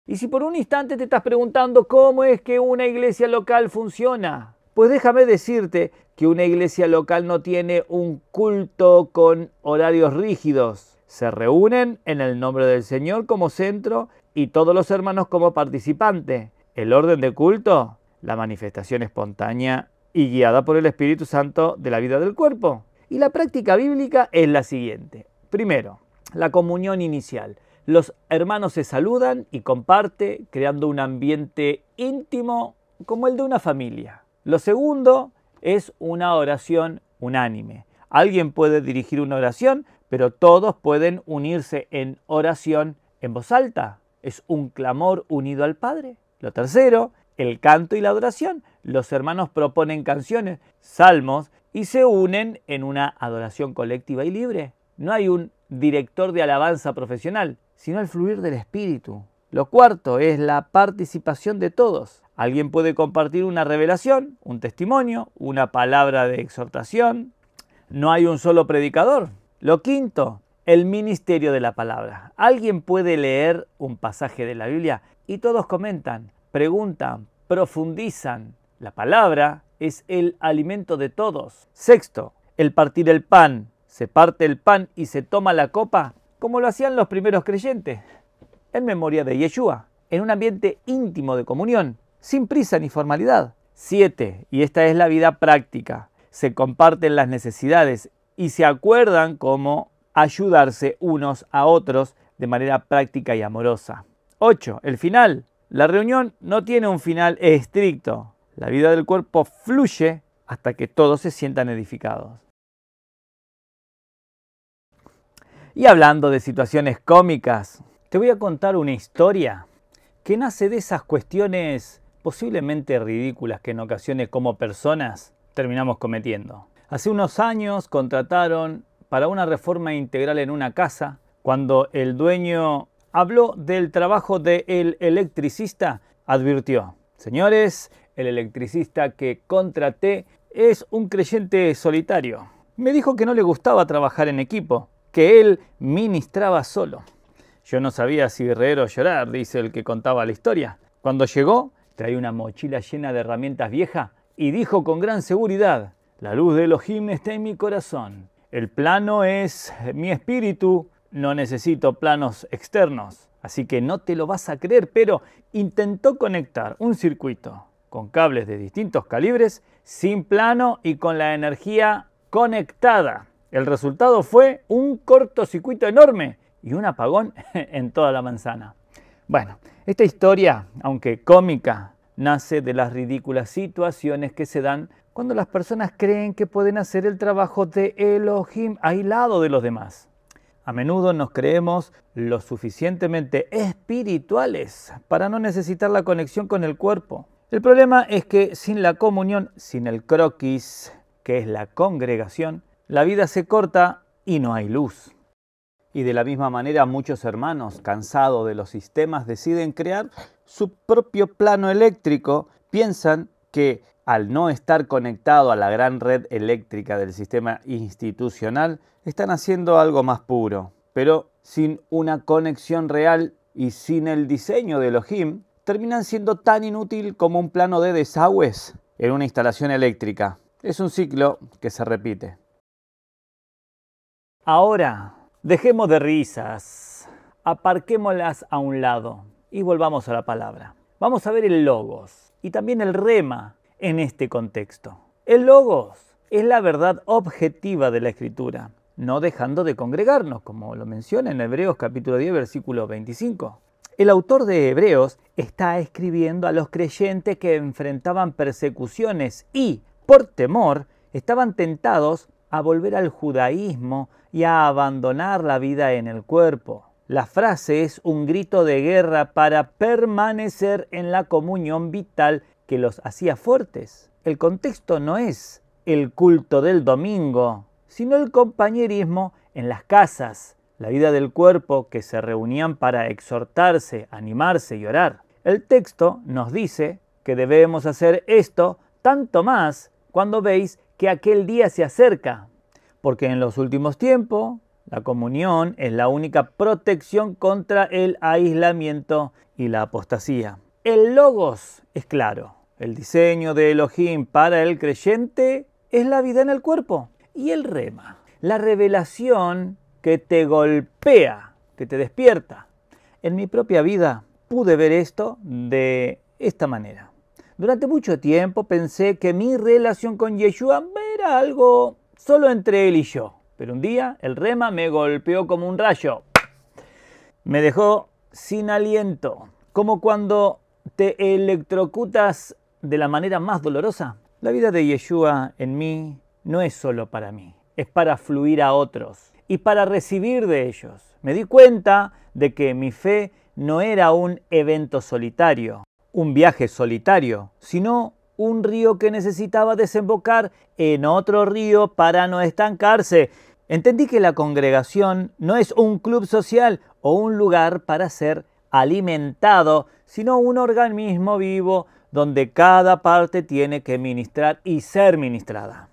Y si por un instante te estás preguntando cómo es que una iglesia local funciona, pues déjame decirte que una iglesia local no tiene un culto con horarios rígidos. Se reúnen en el nombre del Señor como centro y todos los hermanos como participantes. El orden de culto, la manifestación espontánea y guiada por el Espíritu Santo de la vida del cuerpo. Y la práctica bíblica es la siguiente. Primero, la comunión inicial. Los hermanos se saludan y comparten, creando un ambiente íntimo como el de una familia. Lo segundo es una oración unánime. Alguien puede dirigir una oración, pero todos pueden unirse en oración en voz alta. Es un clamor unido al Padre. Lo tercero, el canto y la adoración. Los hermanos proponen canciones, salmos y se unen en una adoración colectiva y libre. No hay un director de alabanza profesional, sino el fluir del Espíritu. Lo cuarto es la participación de todos. Alguien puede compartir una revelación, un testimonio, una palabra de exhortación. No hay un solo predicador. Lo quinto, el ministerio de la palabra. Alguien puede leer un pasaje de la Biblia y todos comentan, preguntan, profundizan. La palabra es el alimento de todos. Sexto, el partir el pan. Se parte el pan y se toma la copa como lo hacían los primeros creyentes, en memoria de Yeshua, en un ambiente íntimo de comunión, sin prisa ni formalidad. 7. Y esta es la vida práctica. Se comparten las necesidades y se acuerdan cómo ayudarse unos a otros de manera práctica y amorosa. 8. El final. La reunión no tiene un final estricto. La vida del cuerpo fluye hasta que todos se sientan edificados. Y hablando de situaciones cómicas, te voy a contar una historia que nace de esas cuestiones posiblemente ridículas que en ocasiones como personas terminamos cometiendo. Hace unos años contrataron para una reforma integral en una casa. Cuando el dueño habló del trabajo del electricista, advirtió: señores, el electricista que contraté es un creyente solitario. Me dijo que no le gustaba trabajar en equipo, que él ministraba solo. Yo no sabía si reír o llorar, dice el que contaba la historia. Cuando llegó, traía una mochila llena de herramientas viejas y dijo con gran seguridad: la luz de Elohim está en mi corazón. El plano es mi espíritu, no necesito planos externos. Así que no te lo vas a creer, pero intentó conectar un circuito con cables de distintos calibres, sin plano y con la energía conectada. El resultado fue un cortocircuito enorme y un apagón en toda la manzana. Bueno, esta historia, aunque cómica, nace de las ridículas situaciones que se dan cuando las personas creen que pueden hacer el trabajo de Elohim aislado de los demás. A menudo nos creemos lo suficientemente espirituales para no necesitar la conexión con el cuerpo. El problema es que sin la comunión, sin el croquis, que es la congregación, la vida se corta y no hay luz. Y de la misma manera muchos hermanos, cansados de los sistemas, deciden crear su propio plano eléctrico. Piensan que al no estar conectado a la gran red eléctrica del sistema institucional, están haciendo algo más puro. Pero sin una conexión real y sin el diseño de Elohim, terminan siendo tan inútil como un plano de desagües en una instalación eléctrica. Es un ciclo que se repite. Ahora, dejemos de risas, aparquémoslas a un lado y volvamos a la palabra. Vamos a ver el logos y también el rema en este contexto. El logos es la verdad objetiva de la Escritura, no dejando de congregarnos, como lo menciona en Hebreos capítulo 10, versículo 25. El autor de Hebreos está escribiendo a los creyentes que enfrentaban persecuciones y, por temor, estaban tentados a volver al judaísmo y a abandonar la vida en el cuerpo. La frase es un grito de guerra para permanecer en la comunión vital que los hacía fuertes. El contexto no es el culto del domingo, sino el compañerismo en las casas, la vida del cuerpo que se reunían para exhortarse, animarse y orar. El texto nos dice que debemos hacer esto tanto más cuando veis que aquel día se acerca, porque en los últimos tiempos la comunión es la única protección contra el aislamiento y la apostasía. El logos es claro. El diseño de Elohim para el creyente es la vida en el cuerpo. Y el rema, la revelación que te golpea, que te despierta. En mi propia vida pude ver esto de esta manera. Durante mucho tiempo pensé que mi relación con Yeshua era algo solo entre él y yo. Pero un día el rema me golpeó como un rayo. Me dejó sin aliento, como cuando te electrocutas de la manera más dolorosa. La vida de Yeshua en mí no es solo para mí, es para fluir a otros y para recibir de ellos. Me di cuenta de que mi fe no era un evento solitario, un viaje solitario, sino un río que necesitaba desembocar en otro río para no estancarse. Entendí que la congregación no es un club social o un lugar para ser alimentado, sino un organismo vivo donde cada parte tiene que ministrar y ser ministrada.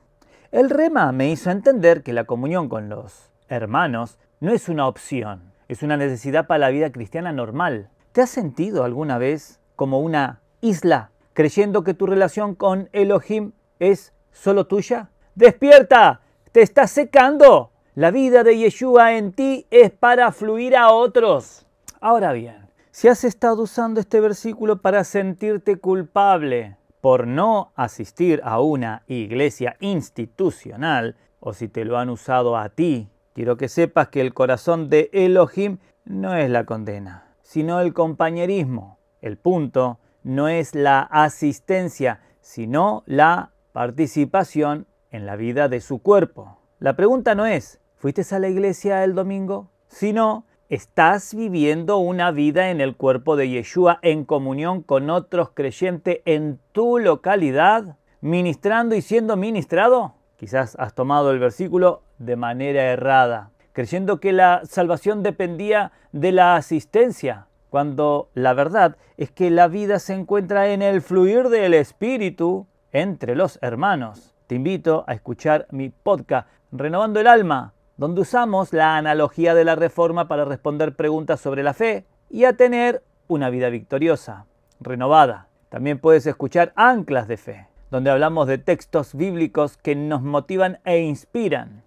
El rema me hizo entender que la comunión con los hermanos no es una opción, es una necesidad para la vida cristiana normal. ¿Te has sentido alguna vez como una isla, creyendo que tu relación con Elohim es solo tuya? ¡Despierta! ¡Te estás secando! La vida de Yeshua en ti es para fluir a otros. Ahora bien, si has estado usando este versículo para sentirte culpable por no asistir a una iglesia institucional, o si te lo han usado a ti, quiero que sepas que el corazón de Elohim no es la condena, sino el compañerismo. El punto no es la asistencia, sino la participación en la vida de su cuerpo. La pregunta no es, ¿fuiste a la iglesia el domingo? Sino, ¿estás viviendo una vida en el cuerpo de Yeshua en comunión con otros creyentes en tu localidad, ministrando y siendo ministrado? Quizás has tomado el versículo de manera errada, creyendo que la salvación dependía de la asistencia, cuando la verdad es que la vida se encuentra en el fluir del Espíritu entre los hermanos. Te invito a escuchar mi podcast Renovando el Alma, donde usamos la analogía de la Reforma para responder preguntas sobre la fe y a tener una vida victoriosa, renovada. También puedes escuchar Anclas de Fe, donde hablamos de textos bíblicos que nos motivan e inspiran.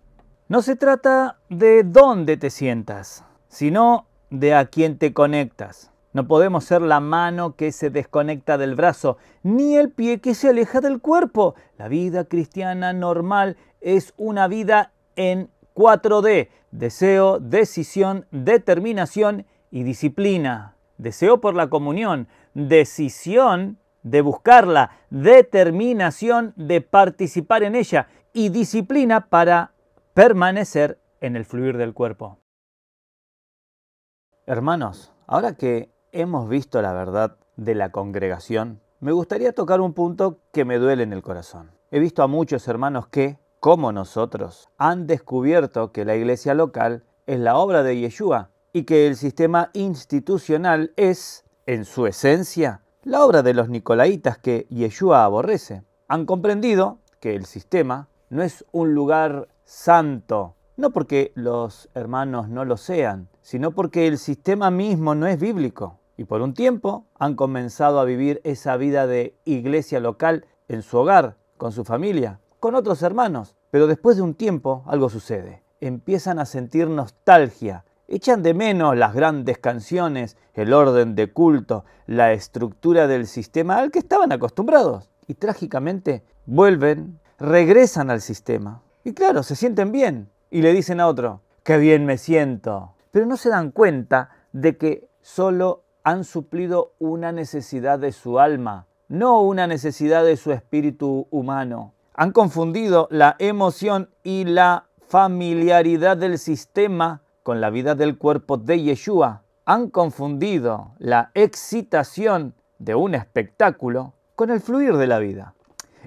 No se trata de dónde te sientas, sino de a quién te conectas. No podemos ser la mano que se desconecta del brazo, ni el pie que se aleja del cuerpo. La vida cristiana normal es una vida en 4D: deseo, decisión, determinación y disciplina. Deseo por la comunión, decisión de buscarla, determinación de participar en ella y disciplina para permanecer en el fluir del cuerpo. Hermanos, ahora que hemos visto la verdad de la congregación, me gustaría tocar un punto que me duele en el corazón. He visto a muchos hermanos que, como nosotros, han descubierto que la iglesia local es la obra de Yeshua y que el sistema institucional es, en su esencia, la obra de los nicolaitas que Yeshua aborrece. Han comprendido que el sistema no es un lugar santo, no porque los hermanos no lo sean, sino porque el sistema mismo no es bíblico. Y por un tiempo han comenzado a vivir esa vida de iglesia local en su hogar, con su familia, con otros hermanos. Pero después de un tiempo algo sucede. Empiezan a sentir nostalgia, echan de menos las grandes canciones, el orden de culto, la estructura del sistema al que estaban acostumbrados. Y trágicamente vuelven, regresan al sistema. Y claro, se sienten bien. Y le dicen a otro: ¡qué bien me siento! Pero no se dan cuenta de que solo han suplido una necesidad de su alma, no una necesidad de su espíritu humano. Han confundido la emoción y la familiaridad del sistema con la vida del cuerpo de Yeshua. Han confundido la excitación de un espectáculo con el fluir de la vida.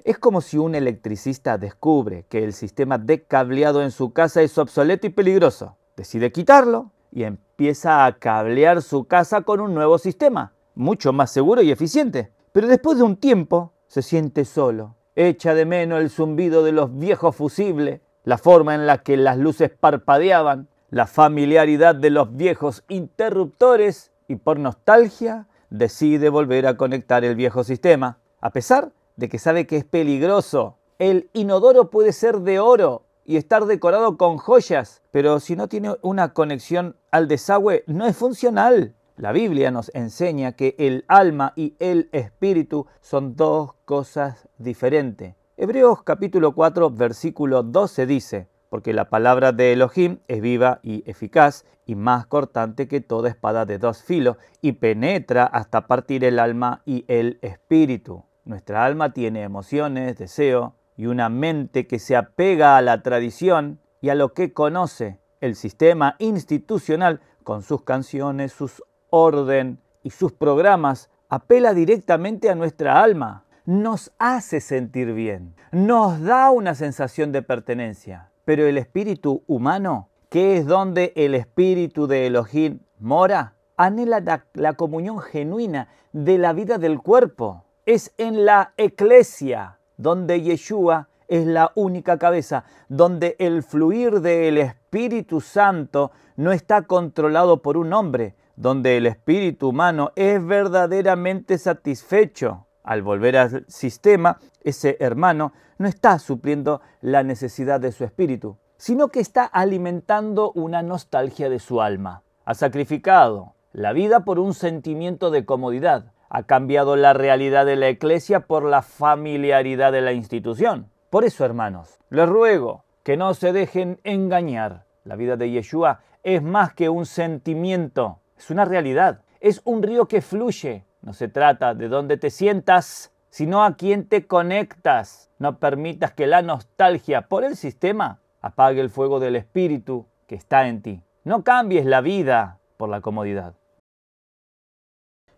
Es como si un electricista descubre que el sistema de cableado en su casa es obsoleto y peligroso. Decide quitarlo y empieza a cablear su casa con un nuevo sistema, mucho más seguro y eficiente. Pero después de un tiempo se siente solo, echa de menos el zumbido de los viejos fusibles, la forma en la que las luces parpadeaban, la familiaridad de los viejos interruptores y por nostalgia decide volver a conectar el viejo sistema, a pesar de que sabe que es peligroso. El inodoro puede ser de oro y estar decorado con joyas, pero si no tiene una conexión al desagüe, no es funcional. La Biblia nos enseña que el alma y el espíritu son dos cosas diferentes. Hebreos capítulo 4, versículo 12 dice: porque la palabra de Elohim es viva y eficaz y más cortante que toda espada de dos filos y penetra hasta partir el alma y el espíritu. Nuestra alma tiene emociones, deseo y una mente que se apega a la tradición y a lo que conoce. El sistema institucional, con sus canciones, sus orden y sus programas, apela directamente a nuestra alma. Nos hace sentir bien, nos da una sensación de pertenencia. Pero el espíritu humano, que es donde el espíritu de Elohim mora, anhela la comunión genuina de la vida del cuerpo. Es en la eclesia donde Yeshua es la única cabeza, donde el fluir del Espíritu Santo no está controlado por un hombre, donde el espíritu humano es verdaderamente satisfecho. Al volver al sistema, ese hermano no está supliendo la necesidad de su espíritu, sino que está alimentando una nostalgia de su alma. Ha sacrificado la vida por un sentimiento de comodidad. Ha cambiado la realidad de la iglesia por la familiaridad de la institución. Por eso, hermanos, les ruego que no se dejen engañar. La vida de Yeshua es más que un sentimiento, es una realidad. Es un río que fluye. No se trata de dónde te sientas, sino a quién te conectas. No permitas que la nostalgia por el sistema apague el fuego del espíritu que está en ti. No cambies la vida por la comodidad.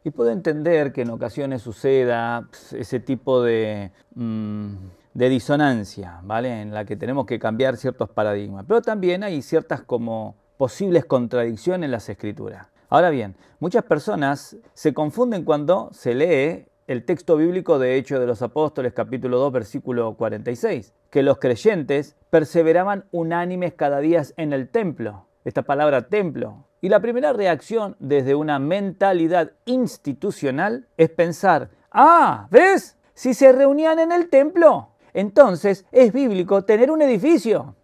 Y puedo entender que en ocasiones suceda ese tipo de disonancia, ¿vale? En la que tenemos que cambiar ciertos paradigmas. Pero también hay ciertas como posibles contradicciones en las escrituras. Ahora bien, muchas personas se confunden cuando se lee el texto bíblico de Hechos de los Apóstoles, capítulo 2, versículo 46, que los creyentes perseveraban unánimes cada día en el templo. Esta palabra templo. Y la primera reacción desde una mentalidad institucional es pensar, ¿ves? Si se reunían en el templo, entonces es bíblico tener un edificio.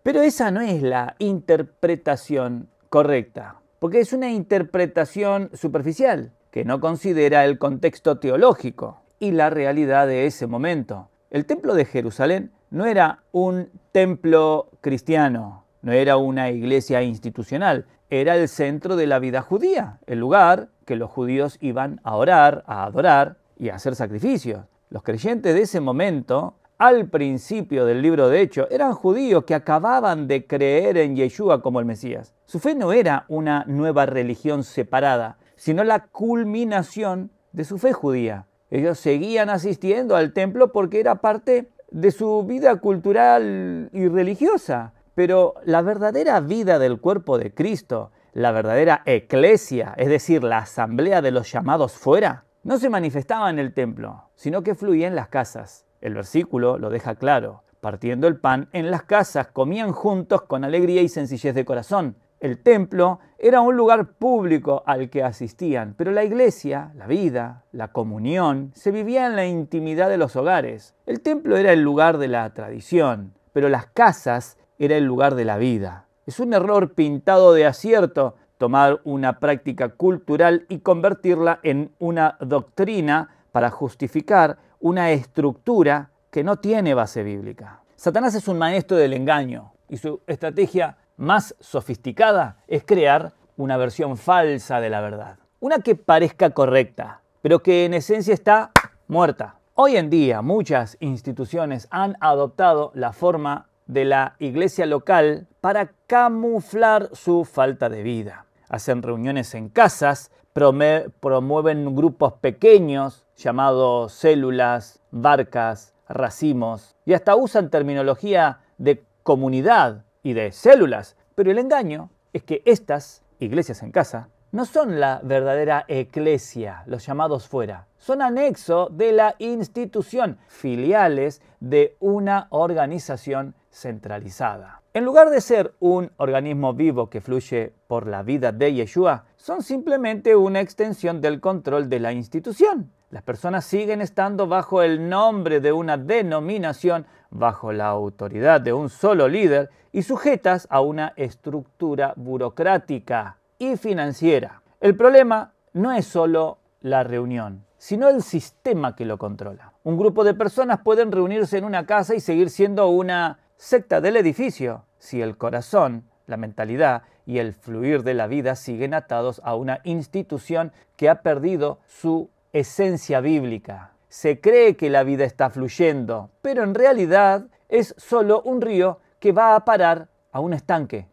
Pero esa no es la interpretación correcta, porque es una interpretación superficial, que no considera el contexto teológico y la realidad de ese momento. El templo de Jerusalén no era un templo cristiano, no era una iglesia institucional, era el centro de la vida judía, el lugar que los judíos iban a orar, a adorar y a hacer sacrificios. Los creyentes de ese momento, al principio del libro de Hechos, eran judíos que acababan de creer en Yeshua como el Mesías. Su fe no era una nueva religión separada, sino la culminación de su fe judía. Ellos seguían asistiendo al templo porque era parte de su vida cultural y religiosa. Pero la verdadera vida del cuerpo de Cristo, la verdadera eclesia, es decir, la asamblea de los llamados fuera, no se manifestaba en el templo, sino que fluía en las casas. El versículo lo deja claro. Partiendo el pan en las casas, comían juntos con alegría y sencillez de corazón. El templo era un lugar público al que asistían, pero la iglesia, la vida, la comunión, se vivía en la intimidad de los hogares. El templo era el lugar de la tradición, pero las casas era el lugar de la vida. Es un error pintado de acierto tomar una práctica cultural y convertirla en una doctrina para justificar una estructura que no tiene base bíblica. Satanás es un maestro del engaño y su estrategia más sofisticada es crear una versión falsa de la verdad. Una que parezca correcta, pero que en esencia está muerta. Hoy en día muchas instituciones han adoptado la forma de la iglesia local para camuflar su falta de vida. Hacen reuniones en casas, promueven grupos pequeños llamados células, barcas, racimos y hasta usan terminología de comunidad y de células. Pero el engaño es que estas iglesias en casa no son la verdadera eclesia, los llamados fuera. Son anexo de la institución, filiales de una organización centralizada. En lugar de ser un organismo vivo que fluye por la vida de Yeshua, son simplemente una extensión del control de la institución. Las personas siguen estando bajo el nombre de una denominación, bajo la autoridad de un solo líder y sujetas a una estructura burocrática y financiera. El problema no es solo la reunión, sino el sistema que lo controla. Un grupo de personas pueden reunirse en una casa y seguir siendo una secta del edificio si el corazón, la mentalidad y el fluir de la vida siguen atados a una institución que ha perdido su esencia bíblica. Se cree que la vida está fluyendo, pero en realidad es solo un río que va a parar a un estanque.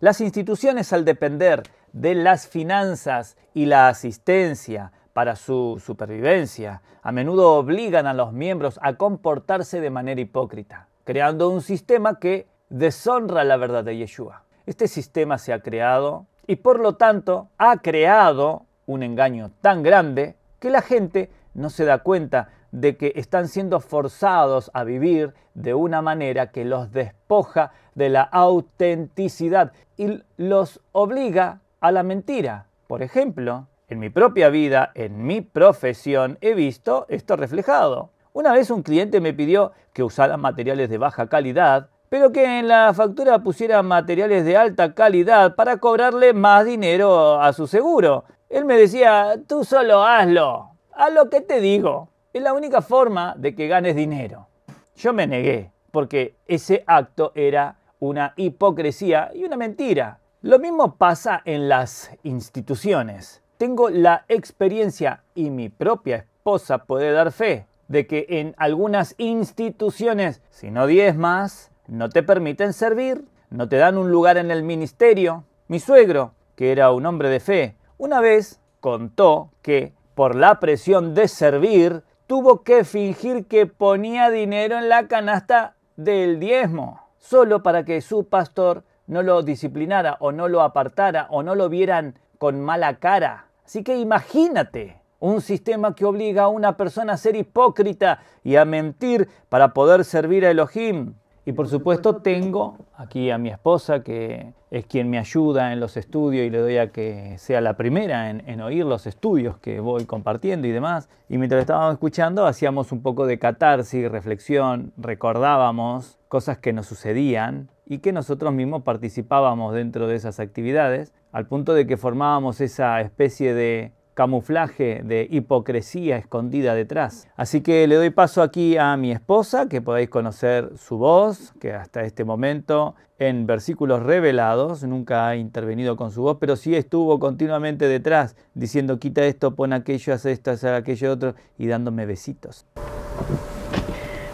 Las instituciones, al depender de las finanzas y la asistencia para su supervivencia, a menudo obligan a los miembros a comportarse de manera hipócrita, creando un sistema que deshonra la verdad de Yeshua. Este sistema se ha creado y por lo tanto ha creado un engaño tan grande que la gente no se da cuenta de que están siendo forzados a vivir de una manera que los despoja de la autenticidad y los obliga a la mentira. Por ejemplo, en mi propia vida, en mi profesión, he visto esto reflejado. Una vez un cliente me pidió que usara materiales de baja calidad, pero que en la factura pusiera materiales de alta calidad para cobrarle más dinero a su seguro. Él me decía, tú solo hazlo, haz lo que te digo. Es la única forma de que ganes dinero. Yo me negué, porque ese acto era una hipocresía y una mentira. Lo mismo pasa en las instituciones. Tengo la experiencia, y mi propia esposa puede dar fe, de que en algunas instituciones, si no diezmas, no te permiten servir, no te dan un lugar en el ministerio. Mi suegro, que era un hombre de fe, una vez contó que por la presión de servir, tuvo que fingir que ponía dinero en la canasta del diezmo, solo para que su pastor no lo disciplinara o no lo apartara o no lo vieran con mala cara. Así que imagínate Un sistema que obliga a una persona a ser hipócrita y a mentir para poder servir a Elohim. Y por supuesto tengo aquí a mi esposa, que es quien me ayuda en los estudios y le doy a que sea la primera en oír los estudios que voy compartiendo y demás. Y mientras estábamos escuchando hacíamos un poco de catarsis, reflexión, recordábamos cosas que nos sucedían y que nosotros mismos participábamos dentro de esas actividades, al punto de que formábamos esa especie de camuflaje de hipocresía escondida detrás. Así que le doy paso aquí a mi esposa, que podéis conocer su voz, que hasta este momento en versículos revelados nunca ha intervenido con su voz, pero sí estuvo continuamente detrás, diciendo quita esto, pon aquello, haz esto, haz aquello otro, y dándome besitos.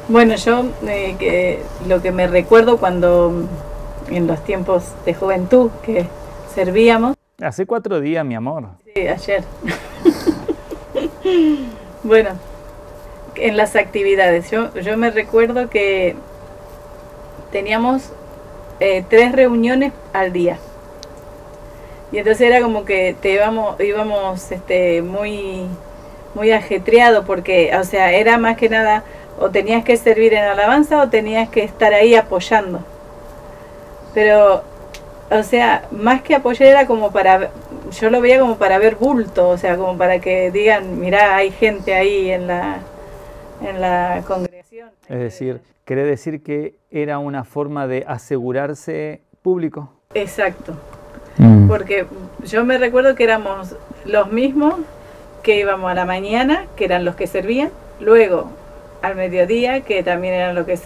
Bueno, yo lo que me recuerdo cuando en los tiempos de juventud que servíamos. Hace 4 días, mi amor. Sí, ayer. Bueno, en las actividades, yo me recuerdo que teníamos 3 reuniones al día. Y entonces era como que íbamos muy ajetreado, porque, o sea, era más que nada, o tenías que servir en alabanza o tenías que estar ahí apoyando. Pero, o sea, más que apoyar era como yo lo veía como para ver bulto, o sea, como para que digan, mirá, hay gente ahí en la congregación. Es decir, ¿quiere decir que era una forma de asegurarse público? Exacto. Porque yo me recuerdo que éramos los mismos que íbamos a la mañana, que eran los que servían, luego al mediodía, que también eran lo que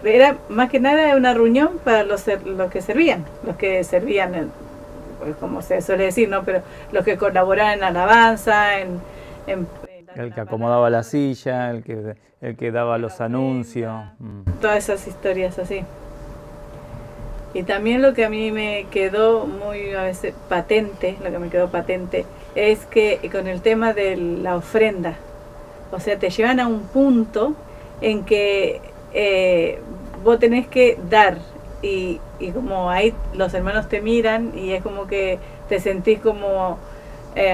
era más que nada una reunión para los que servían, pues como se suele decir, ¿no? Pero los que colaboraban en alabanza, el que acomodaba la silla, el que daba los anuncios. Todas esas historias así. Y también lo que a mí me quedó muy a veces patente, es que con el tema de la ofrenda, o sea, te llevan a un punto en que vos tenés que dar y como ahí los hermanos te miran y es como que te sentís como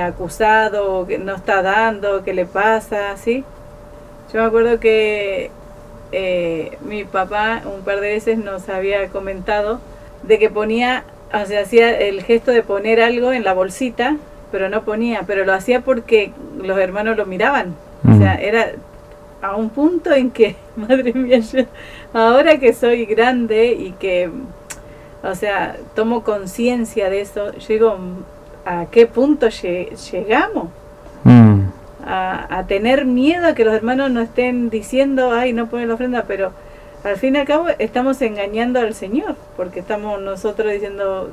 acusado, que no está dando, que le pasa, ¿sí? Yo me acuerdo que mi papá un par de veces nos había comentado de que ponía, o sea, hacía el gesto de poner algo en la bolsita, pero no ponía, pero lo hacía porque los hermanos lo miraban. O sea, era a un punto en que, madre mía, yo, ahora que soy grande y que, o sea, tomo conciencia de eso, yo digo, ¿a qué punto llegamos? A tener miedo a que los hermanos no estén diciendo, ay, no ponen la ofrenda, pero al fin y al cabo estamos engañando al Señor, porque estamos nosotros diciendo...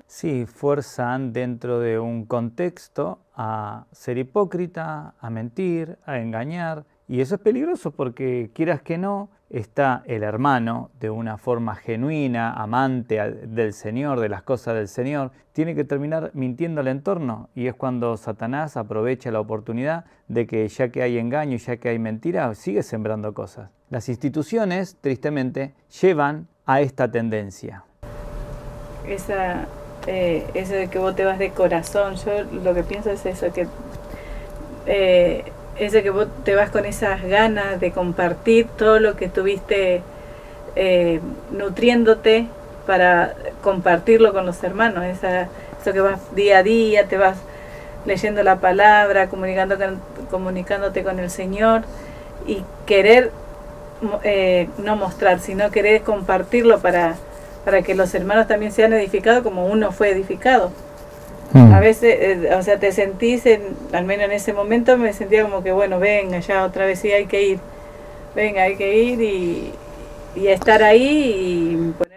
Sí, fuerzan dentro de un contexto a ser hipócrita, a mentir, a engañar. Y eso es peligroso porque, quieras que no, está el hermano de una forma genuina, amante del Señor, de las cosas del Señor, tiene que terminar mintiendo al entorno. Y es cuando Satanás aprovecha la oportunidad de que ya que hay engaño y ya que hay mentira, sigue sembrando cosas. Las instituciones, tristemente, llevan a esta tendencia. Eso de que vos te vas de corazón, yo lo que pienso es eso, que vos te vas con esas ganas de compartir todo lo que estuviste nutriéndote para compartirlo con los hermanos, eso que vas día a día, te vas leyendo la palabra, comunicándote con el Señor y querer no mostrar, sino querer compartirlo para que los hermanos también sean edificados como uno fue edificado. A veces, o sea, te sentís, al menos en ese momento me sentía como que, bueno, venga, ya otra vez sí hay que ir. Venga, hay que ir y estar ahí y poner...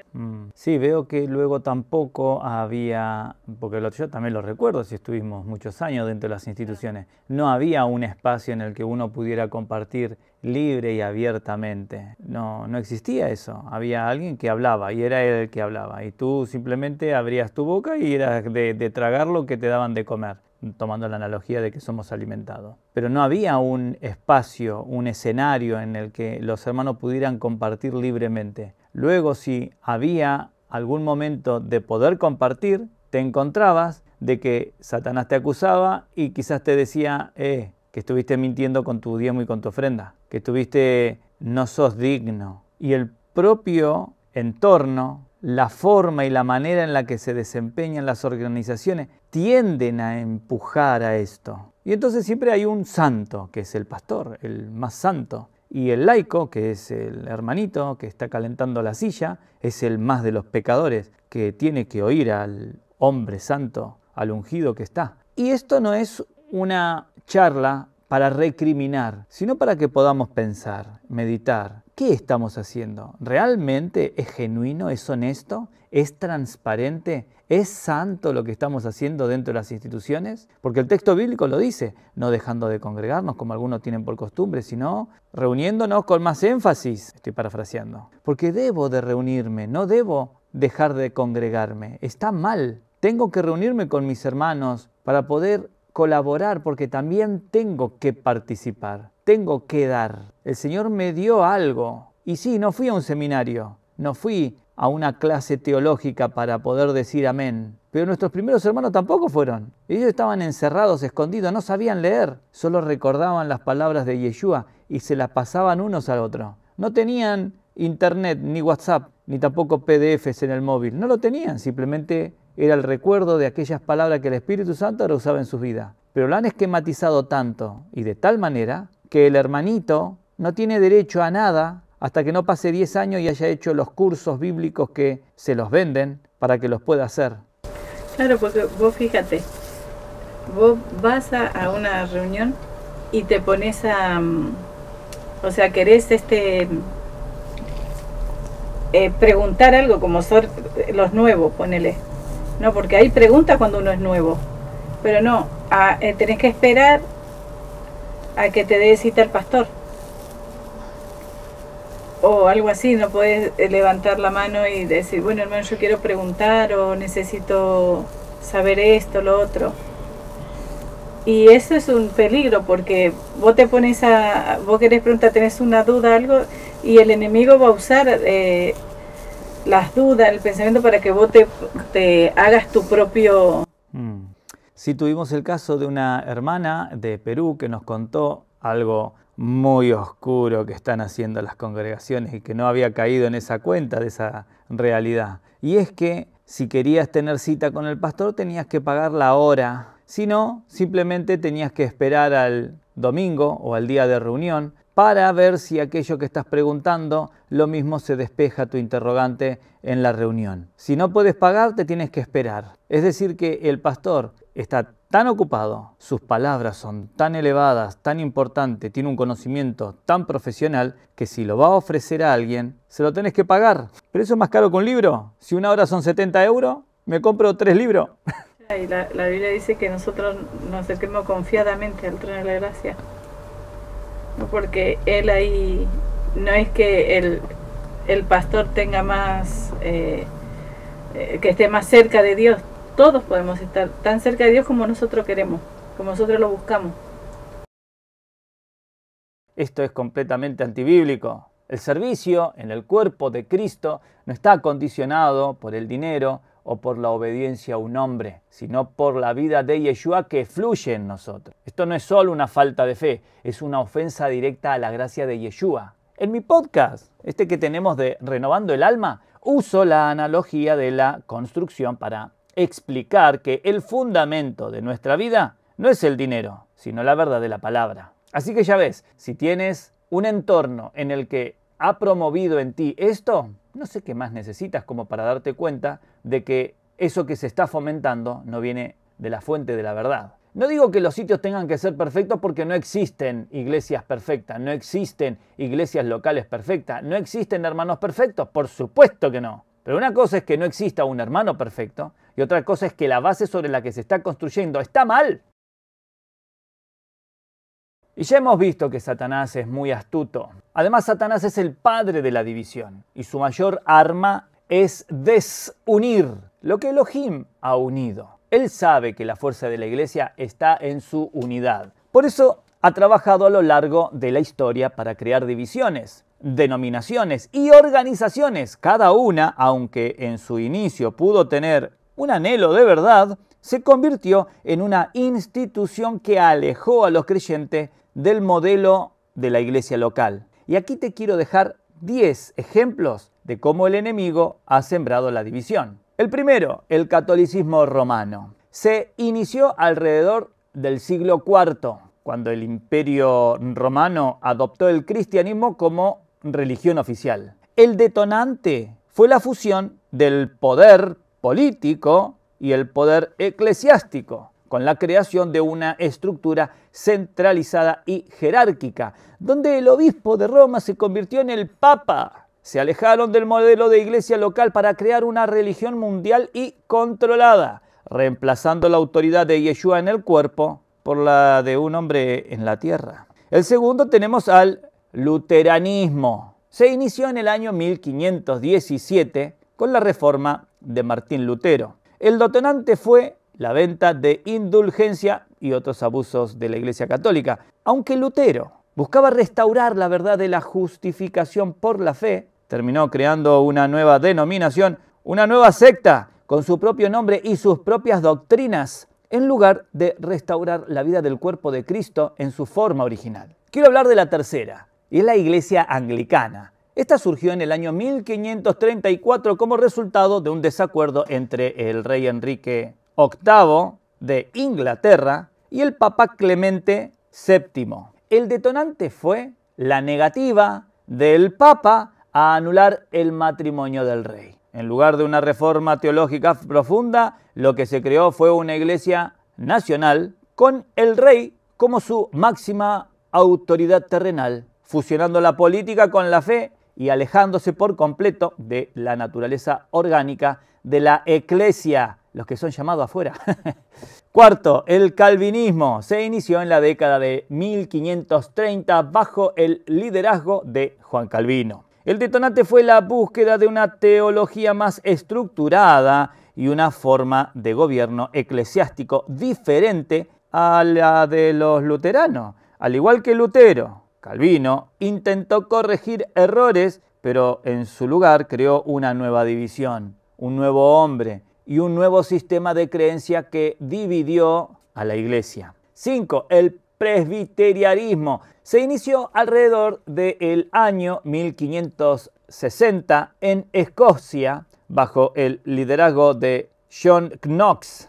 Sí, veo que luego tampoco había, porque yo también lo recuerdo, si estuvimos muchos años dentro de las instituciones, no había un espacio en el que uno pudiera compartir libre y abiertamente. No existía eso. Había alguien que hablaba y era él el que hablaba. Y tú simplemente abrías tu boca y eras de tragar lo que te daban de comer, tomando la analogía de que somos alimentados. Pero no había un espacio, un escenario en el que los hermanos pudieran compartir libremente. Luego, si había algún momento de poder compartir, te encontrabas de que Satanás te acusaba y quizás te decía que estuviste mintiendo con tu diezmo y con tu ofrenda, que no sos digno. Y el propio entorno, la forma y la manera en la que se desempeñan las organizaciones tienden a empujar a esto. Y entonces siempre hay un santo, que es el pastor, el más santo. Y el laico, que es el hermanito que está calentando la silla, es el más de los pecadores, que tiene que oír al hombre santo, al ungido que está. Y esto no es una charla para recriminar, sino para que podamos pensar, meditar. ¿Qué estamos haciendo? ¿Realmente es genuino? ¿Es honesto? ¿Es transparente? ¿Es santo lo que estamos haciendo dentro de las instituciones? Porque el texto bíblico lo dice, no dejando de congregarnos como algunos tienen por costumbre, sino reuniéndonos con más énfasis. Estoy parafraseando. Porque debo de reunirme, no debo dejar de congregarme. Está mal. Tengo que reunirme con mis hermanos para poder colaborar, porque también tengo que participar, tengo que dar. El Señor me dio algo. Y sí, no fui a un seminario, no fui a una clase teológica para poder decir amén. Pero nuestros primeros hermanos tampoco fueron. Ellos estaban encerrados, escondidos, no sabían leer. Solo recordaban las palabras de Yeshua y se las pasaban unos al otro. No tenían internet, ni WhatsApp, ni tampoco PDFs en el móvil. No lo tenían, simplemente era el recuerdo de aquellas palabras que el Espíritu Santo ahora usaba en sus vidas. Pero lo han esquematizado tanto y de tal manera que el hermanito no tiene derecho a nada hasta que no pase 10 años y haya hecho los cursos bíblicos que se los venden para que los pueda hacer. Claro, porque vos fíjate, vos vas a una reunión y te pones a... o sea, querés preguntar algo como son los nuevos, ponele. No, porque hay preguntas cuando uno es nuevo. Pero no, tenés que esperar a que te dé cita el pastor. O algo así, no podés levantar la mano y decir, bueno hermano, yo quiero preguntar o necesito saber esto, lo otro. Y eso es un peligro porque vos te pones vos querés preguntar, tenés una duda, algo, y el enemigo va a usar las dudas, el pensamiento para que vos te hagas tu propio... Sí, tuvimos el caso de una hermana de Perú que nos contó algo muy oscuro que están haciendo las congregaciones y que no había caído en esa cuenta de esa realidad. Y es que si querías tener cita con el pastor tenías que pagar la hora. Si no, simplemente tenías que esperar al domingo o al día de reunión para ver si aquello que estás preguntando, lo mismo se despeja tu interrogante en la reunión. Si no puedes pagar, te tienes que esperar. Es decir, que el pastor está tan ocupado, sus palabras son tan elevadas, tan importantes, tiene un conocimiento tan profesional, que si lo va a ofrecer a alguien, se lo tenés que pagar. Pero eso es más caro que un libro. Si una hora son 70 euros, me compro 3 libros. Y la Biblia dice que nosotros nos acerquemos confiadamente al trono de la gracia. No, porque él ahí, no es que el pastor tenga más, que esté más cerca de Dios. Todos podemos estar tan cerca de Dios como nosotros queremos, como nosotros lo buscamos. Esto es completamente antibíblico. El servicio en el cuerpo de Cristo no está condicionado por el dinero o por la obediencia a un hombre, sino por la vida de Yeshua que fluye en nosotros. Esto no es solo una falta de fe, es una ofensa directa a la gracia de Yeshua. En mi podcast, que tenemos de Renovando el Alma, uso la analogía de la construcción para explicar que el fundamento de nuestra vida no es el dinero, sino la verdad de la palabra. Así que ya ves, si tienes un entorno en el que ha promovido en ti esto, no sé qué más necesitas como para darte cuenta de que eso que se está fomentando no viene de la fuente de la verdad. No digo que los sitios tengan que ser perfectos porque no existen iglesias perfectas, no existen iglesias locales perfectas, no existen hermanos perfectos, por supuesto que no. Pero una cosa es que no exista un hermano perfecto y otra cosa es que la base sobre la que se está construyendo está mal. Y ya hemos visto que Satanás es muy astuto. Además, Satanás es el padre de la división y su mayor arma es desunir lo que Elohim ha unido. Él sabe que la fuerza de la iglesia está en su unidad. Por eso ha trabajado a lo largo de la historia para crear divisiones, denominaciones y organizaciones. Cada una, aunque en su inicio pudo tener un anhelo de verdad, se convirtió en una institución que alejó a los creyentes del modelo de la iglesia local. Y aquí te quiero dejar 10 ejemplos de cómo el enemigo ha sembrado la división. El primero, el catolicismo romano. Se inició alrededor del siglo IV, cuando el Imperio Romano adoptó el cristianismo como religión oficial. El detonante fue la fusión del poder político y el poder eclesiástico, con la creación de una estructura centralizada y jerárquica, donde el obispo de Roma se convirtió en el papa. Se alejaron del modelo de iglesia local para crear una religión mundial y controlada, reemplazando la autoridad de Yeshua en el cuerpo por la de un hombre en la tierra. El segundo tenemos al luteranismo. Se inició en el año 1517 con la reforma de Martín Lutero. El detonante fue la venta de indulgencia y otros abusos de la Iglesia Católica. Aunque Lutero buscaba restaurar la verdad de la justificación por la fe, terminó creando una nueva denominación, una nueva secta con su propio nombre y sus propias doctrinas, en lugar de restaurar la vida del cuerpo de Cristo en su forma original. Quiero hablar de la tercera, y es la Iglesia Anglicana. Esta surgió en el año 1534 como resultado de un desacuerdo entre el rey Enrique VIII de Inglaterra y el Papa Clemente VII. El detonante fue la negativa del Papa a anular el matrimonio del rey. En lugar de una reforma teológica profunda, lo que se creó fue una iglesia nacional con el rey como su máxima autoridad terrenal, fusionando la política con la fe y alejándose por completo de la naturaleza orgánica de la eclesia, los que son llamados afuera. Cuarto, el calvinismo se inició en la década de 1530 bajo el liderazgo de Juan Calvino. El detonante fue la búsqueda de una teología más estructurada y una forma de gobierno eclesiástico diferente a la de los luteranos. Al igual que Lutero, Calvino intentó corregir errores, pero en su lugar creó una nueva división, un nuevo hombre y un nuevo sistema de creencia que dividió a la iglesia. 5. El presbiterianismo se inició alrededor del año 1560 en Escocia bajo el liderazgo de John Knox,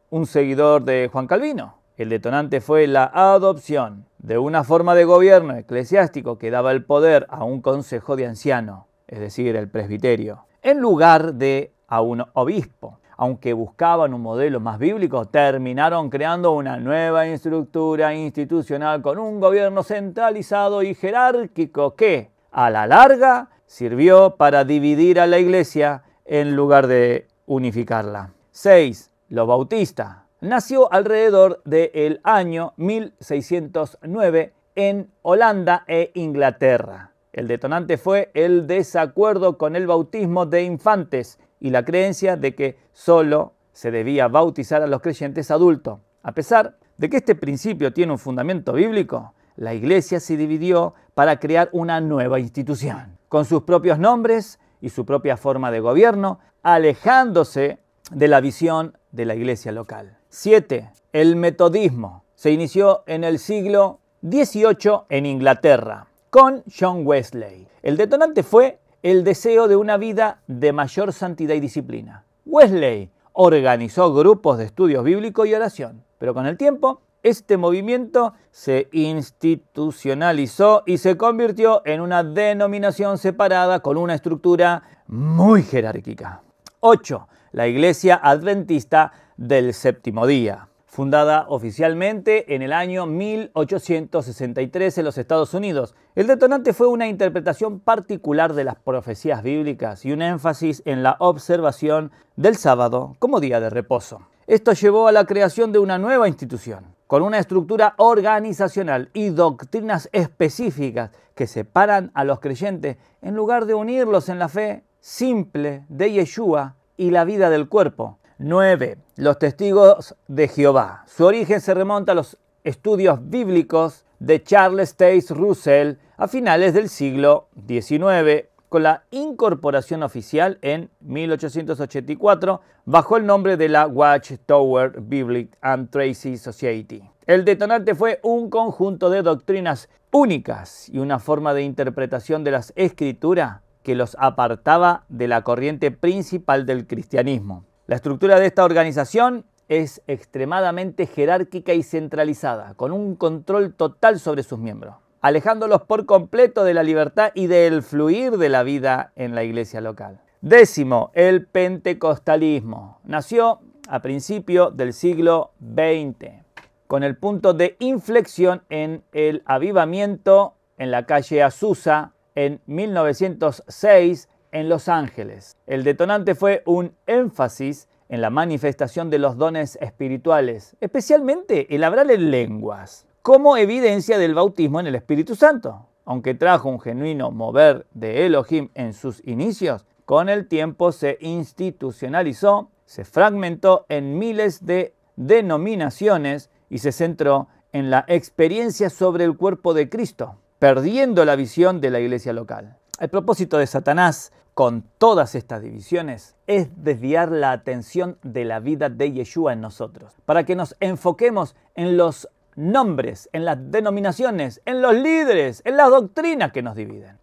un seguidor de Juan Calvino. El detonante fue la adopción de una forma de gobierno eclesiástico que daba el poder a un consejo de ancianos, es decir, el presbiterio, en lugar de a un obispo. Aunque buscaban un modelo más bíblico, terminaron creando una nueva estructura institucional con un gobierno centralizado y jerárquico que, a la larga, sirvió para dividir a la iglesia en lugar de unificarla. 6. Los bautistas. Nació alrededor del año 1609 en Holanda e Inglaterra. El detonante fue el desacuerdo con el bautismo de infantes y la creencia de que solo se debía bautizar a los creyentes adultos. A pesar de que este principio tiene un fundamento bíblico, la iglesia se dividió para crear una nueva institución, con sus propios nombres y su propia forma de gobierno, alejándose de la visión de la iglesia local. 7. El metodismo. Se inició en el siglo XVIII en Inglaterra, con John Wesley. El detonante fue el deseo de una vida de mayor santidad y disciplina. Wesley organizó grupos de estudios bíblicos y oración, pero con el tiempo este movimiento se institucionalizó y se convirtió en una denominación separada con una estructura muy jerárquica. 8. La Iglesia Adventista del Séptimo Día. Fundada oficialmente en el año 1863 en los Estados Unidos. El detonante fue una interpretación particular de las profecías bíblicas y un énfasis en la observación del sábado como día de reposo. Esto llevó a la creación de una nueva institución, con una estructura organizacional y doctrinas específicas que separan a los creyentes en lugar de unirlos en la fe simple de Yeshua y la vida del cuerpo. 9. Los testigos de Jehová. Su origen se remonta a los estudios bíblicos de Charles Taze Russell a finales del siglo XIX con la incorporación oficial en 1884 bajo el nombre de la Watchtower Biblical and Tracy Society. El detonante fue un conjunto de doctrinas únicas y una forma de interpretación de las Escrituras que los apartaba de la corriente principal del cristianismo. La estructura de esta organización es extremadamente jerárquica y centralizada, con un control total sobre sus miembros, alejándolos por completo de la libertad y del fluir de la vida en la iglesia local. Décimo, el pentecostalismo. Nació a principios del siglo XX, con el punto de inflexión en el avivamiento en la calle Azusa en 1906 en Los Ángeles. El detonante fue un énfasis en la manifestación de los dones espirituales, especialmente el hablar en lenguas, como evidencia del bautismo en el Espíritu Santo. Aunque trajo un genuino mover de Elohim en sus inicios, con el tiempo se institucionalizó, se fragmentó en miles de denominaciones y se centró en la experiencia sobre el cuerpo de Cristo, perdiendo la visión de la iglesia local. El propósito de Satanás con todas estas divisiones es desviar la atención de la vida de Yeshua en nosotros, para que nos enfoquemos en los nombres, en las denominaciones, en los líderes, en las doctrinas que nos dividen.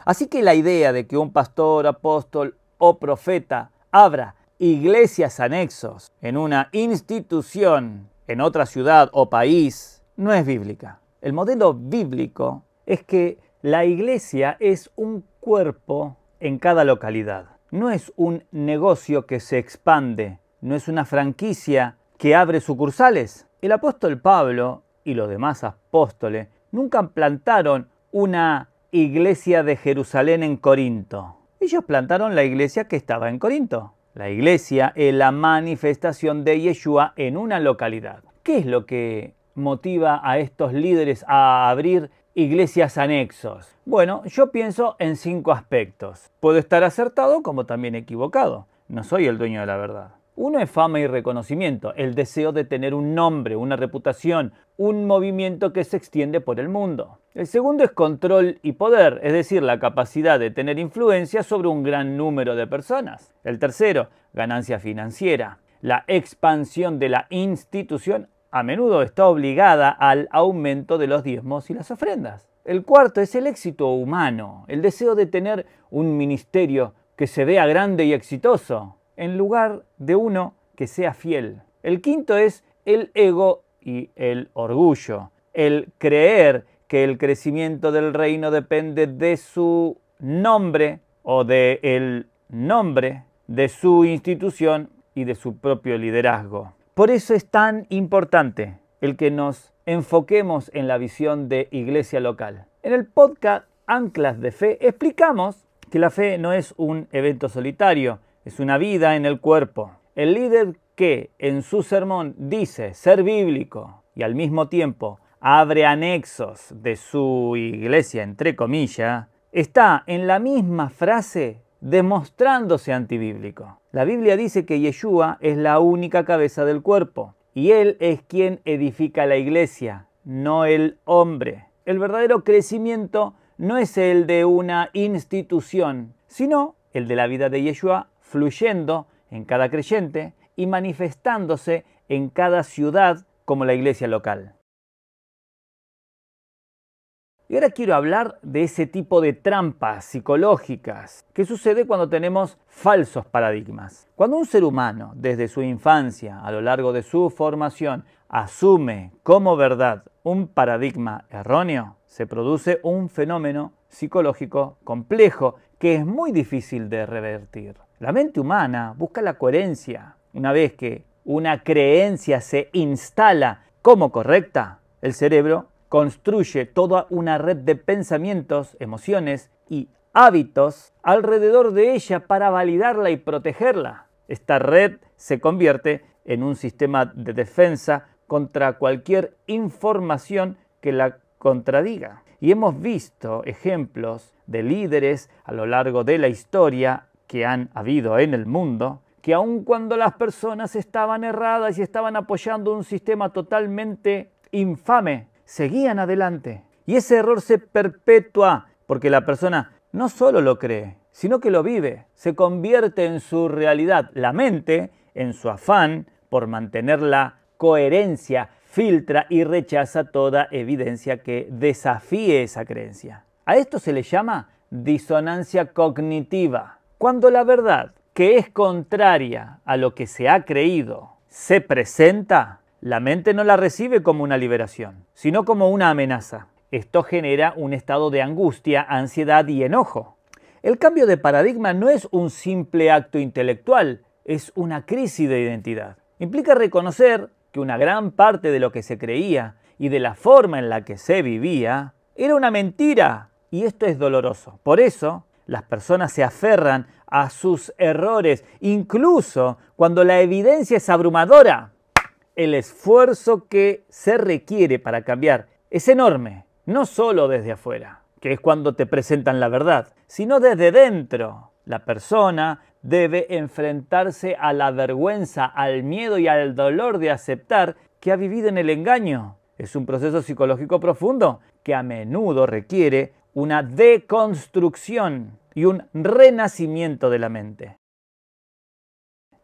Así que la idea de que un pastor, apóstol o profeta abra iglesias anexos en una institución, en otra ciudad o país, no es bíblica. El modelo bíblico es que la iglesia es un cuerpo en cada localidad. No es un negocio que se expande, no es una franquicia que abre sucursales. El apóstol Pablo y los demás apóstoles nunca plantaron una iglesia de Jerusalén en Corinto. Ellos plantaron la iglesia que estaba en Corinto. La iglesia es la manifestación de Yeshua en una localidad. ¿Qué es lo que motiva a estos líderes a abrir iglesias anexos? Bueno, yo pienso en 5 aspectos. Puedo estar acertado como también equivocado. No soy el dueño de la verdad. Uno es fama y reconocimiento, el deseo de tener un nombre, una reputación, un movimiento que se extiende por el mundo. El segundo es control y poder, es decir, la capacidad de tener influencia sobre un gran número de personas. El tercero, ganancia financiera. La expansión de la institución a menudo está obligada al aumento de los diezmos y las ofrendas. El cuarto es el éxito humano, el deseo de tener un ministerio que se vea grande y exitoso, en lugar de uno que sea fiel. El quinto es el ego y el orgullo, el creer que el crecimiento del reino depende de su nombre o del nombre de su institución y de su propio liderazgo. Por eso es tan importante el que nos enfoquemos en la visión de iglesia local. En el podcast Anclas de Fe explicamos que la fe no es un evento solitario, es una vida en el cuerpo. El líder que en su sermón dice ser bíblico y al mismo tiempo abre anexos de su iglesia, entre comillas, está en la misma frase demostrándose antibíblico. La Biblia dice que Yeshua es la única cabeza del cuerpo y Él es quien edifica la iglesia, no el hombre. El verdadero crecimiento no es el de una institución, sino el de la vida de Yeshua fluyendo en cada creyente y manifestándose en cada ciudad como la iglesia local. Y ahora quiero hablar de ese tipo de trampas psicológicas que sucede cuando tenemos falsos paradigmas. Cuando un ser humano, desde su infancia, a lo largo de su formación, asume como verdad un paradigma erróneo, se produce un fenómeno psicológico complejo que es muy difícil de revertir. La mente humana busca la coherencia. Una vez que una creencia se instala como correcta, el cerebro construye toda una red de pensamientos, emociones y hábitos alrededor de ella para validarla y protegerla. Esta red se convierte en un sistema de defensa contra cualquier información que la contradiga. Y hemos visto ejemplos de líderes a lo largo de la historia que han habido en el mundo, que aun cuando las personas estaban erradas y estaban apoyando un sistema totalmente infame, seguían adelante. Y ese error se perpetúa porque la persona no solo lo cree, sino que lo vive, se convierte en su realidad. La mente, en su afán por mantener la coherencia, filtra y rechaza toda evidencia que desafíe esa creencia. A esto se le llama disonancia cognitiva. Cuando la verdad, que es contraria a lo que se ha creído, se presenta, la mente no la recibe como una liberación, sino como una amenaza. Esto genera un estado de angustia, ansiedad y enojo. El cambio de paradigma no es un simple acto intelectual, es una crisis de identidad. Implica reconocer que una gran parte de lo que se creía y de la forma en la que se vivía era una mentira, y esto es doloroso. Por eso, las personas se aferran a sus errores, incluso cuando la evidencia es abrumadora. El esfuerzo que se requiere para cambiar es enorme, no solo desde afuera, que es cuando te presentan la verdad, sino desde dentro. La persona debe enfrentarse a la vergüenza, al miedo y al dolor de aceptar que ha vivido en el engaño. Es un proceso psicológico profundo que a menudo requiere una deconstrucción y un renacimiento de la mente.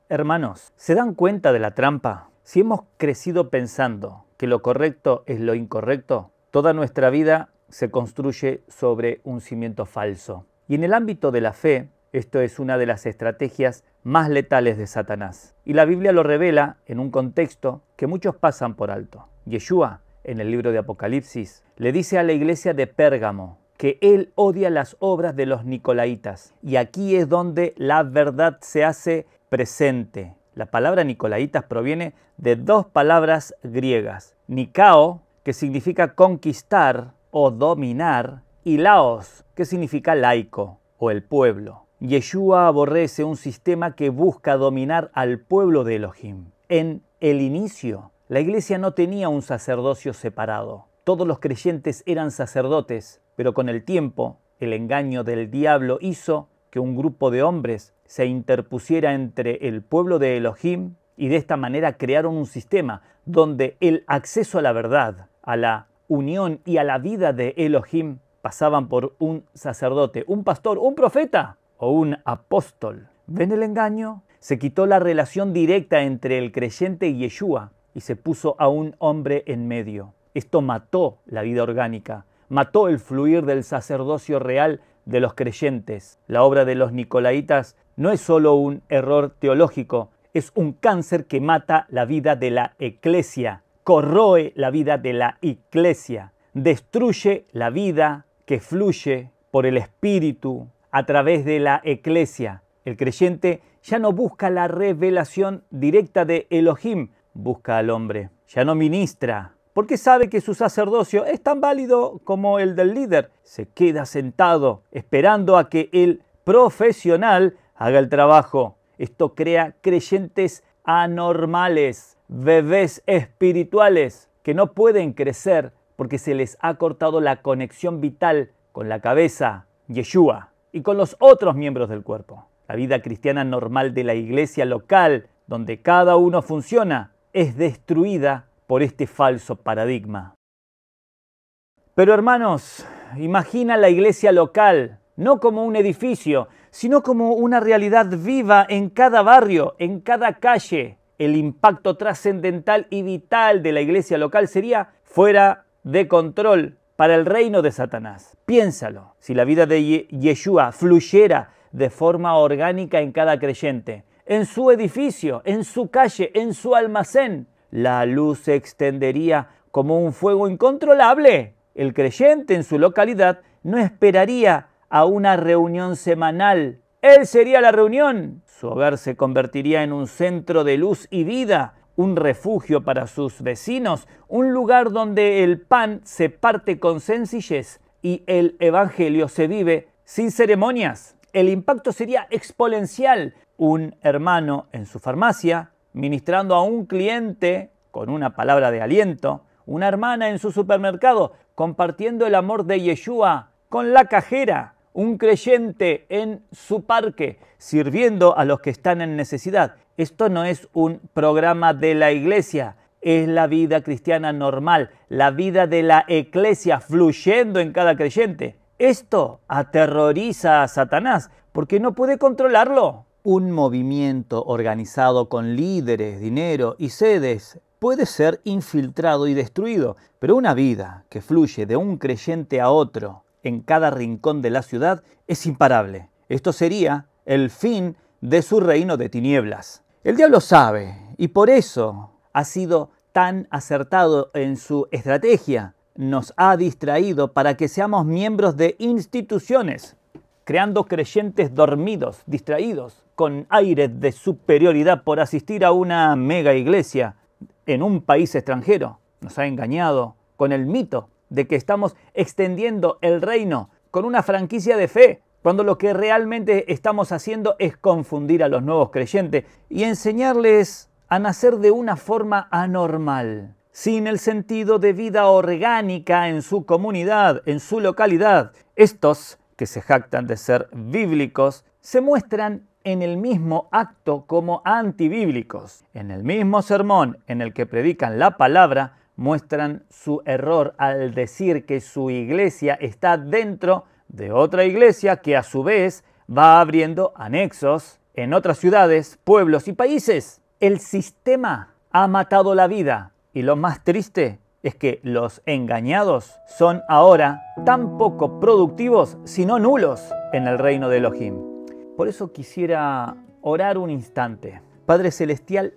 Hermanos, ¿se dan cuenta de la trampa? Si hemos crecido pensando que lo correcto es lo incorrecto, toda nuestra vida se construye sobre un cimiento falso. Y en el ámbito de la fe, esto es una de las estrategias más letales de Satanás. Y la Biblia lo revela en un contexto que muchos pasan por alto. Yeshua, en el libro de Apocalipsis, le dice a la iglesia de Pérgamo que él odia las obras de los nicolaitas. Y aquí es donde la verdad se hace presente. La palabra nicolaitas proviene de dos palabras griegas. Nikao, que significa conquistar o dominar, y laos, que significa laico o el pueblo. Yeshua aborrece un sistema que busca dominar al pueblo de Elohim. En el inicio, la iglesia no tenía un sacerdocio separado. Todos los creyentes eran sacerdotes, pero con el tiempo, el engaño del diablo hizo que un grupo de hombres se interpusiera entre el pueblo de Elohim y de esta manera crearon un sistema donde el acceso a la verdad, a la unión y a la vida de Elohim pasaban por un sacerdote, un pastor, un profeta o un apóstol. ¿Ven el engaño? Se quitó la relación directa entre el creyente y Yeshua y se puso a un hombre en medio. Esto mató la vida orgánica, mató el fluir del sacerdocio real de los creyentes. La obra de los nicolaitas no es solo un error teológico, es un cáncer que mata la vida de la eclesia, corroe la vida de la iglesia, destruye la vida que fluye por el Espíritu a través de la eclesia. El creyente ya no busca la revelación directa de Elohim, busca al hombre. Ya no ministra, porque sabe que su sacerdocio es tan válido como el del líder. Se queda sentado, esperando a que el profesional haga el trabajo. Esto crea creyentes anormales, bebés espirituales, que no pueden crecer porque se les ha cortado la conexión vital con la cabeza, Yeshua, y con los otros miembros del cuerpo. La vida cristiana normal de la iglesia local, donde cada uno funciona, es destruida por este falso paradigma. Pero hermanos, imagina la iglesia local, no como un edificio, sino como una realidad viva en cada barrio, en cada calle. El impacto trascendental y vital de la iglesia local sería fuera de control para el reino de Satanás. Piénsalo, si la vida de Yeshua fluyera de forma orgánica en cada creyente, en su edificio, en su calle, en su almacén, la luz se extendería como un fuego incontrolable. El creyente en su localidad no esperaría a una reunión semanal. Él sería la reunión. Su hogar se convertiría en un centro de luz y vida, un refugio para sus vecinos, un lugar donde el pan se parte con sencillez y el evangelio se vive sin ceremonias. El impacto sería exponencial. Un hermano en su farmacia, ministrando a un cliente con una palabra de aliento, una hermana en su supermercado, compartiendo el amor de Yeshua con la cajera, un creyente en su parque, sirviendo a los que están en necesidad. Esto no es un programa de la iglesia, es la vida cristiana normal, la vida de la eclesia fluyendo en cada creyente. Esto aterroriza a Satanás porque no puede controlarlo. Un movimiento organizado con líderes, dinero y sedes puede ser infiltrado y destruido, pero una vida que fluye de un creyente a otro en cada rincón de la ciudad es imparable. Esto sería el fin de su reino de tinieblas. El diablo sabe y por eso ha sido tan acertado en su estrategia. Nos ha distraído para que seamos miembros de instituciones, creando creyentes dormidos, distraídos, con aire de superioridad por asistir a una mega iglesia en un país extranjero. Nos ha engañado con el mito de que estamos extendiendo el reino con una franquicia de fe, cuando lo que realmente estamos haciendo es confundir a los nuevos creyentes y enseñarles a nacer de una forma anormal, sin el sentido de vida orgánica en su comunidad, en su localidad. Estos, que se jactan de ser bíblicos, se muestran en el mismo acto como antibíblicos. En el mismo sermón en el que predican la palabra, muestran su error al decir que su iglesia está dentro de otra iglesia que a su vez va abriendo anexos en otras ciudades, pueblos y países. El sistema ha matado la vida y lo más triste es que los engañados son ahora tan poco productivos, sino nulos, en el reino de Elohim. Por eso quisiera orar un instante. Padre Celestial,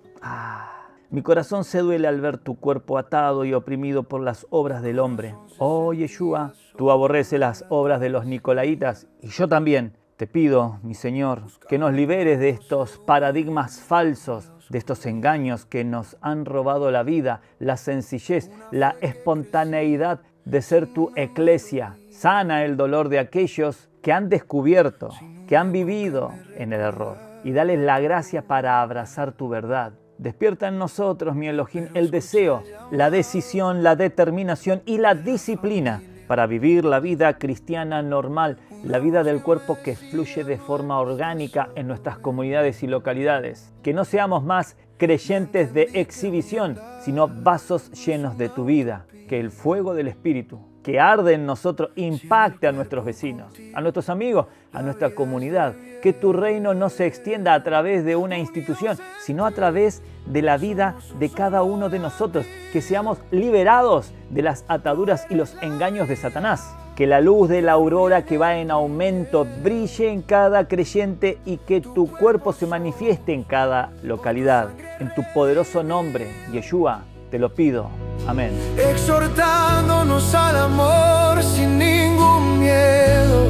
mi corazón se duele al ver tu cuerpo atado y oprimido por las obras del hombre. Oh, Yeshua, tú aborreces las obras de los nicolaitas y yo también. Te pido, mi Señor, que nos liberes de estos paradigmas falsos, de estos engaños que nos han robado la vida, la sencillez, la espontaneidad de ser tu eclesia. Sana el dolor de aquellos que han descubierto, que han vivido en el error. Y dales la gracia para abrazar tu verdad. Despierta en nosotros, mi Elohim, el deseo, la decisión, la determinación y la disciplina para vivir la vida cristiana normal, la vida del cuerpo que fluye de forma orgánica en nuestras comunidades y localidades. Que no seamos más creyentes de exhibición, sino vasos llenos de tu vida. Que el fuego del Espíritu que arde en nosotros impacte a nuestros vecinos, a nuestros amigos, a nuestra comunidad. Que tu reino no se extienda a través de una institución, sino a través de la vida de cada uno de nosotros. Que seamos liberados de las ataduras y los engaños de Satanás. Que la luz de la aurora que va en aumento brille en cada creyente y que tu cuerpo se manifieste en cada localidad. En tu poderoso nombre, Yeshua, te lo pido. Amén. Exhortándonos al amor sin ningún miedo.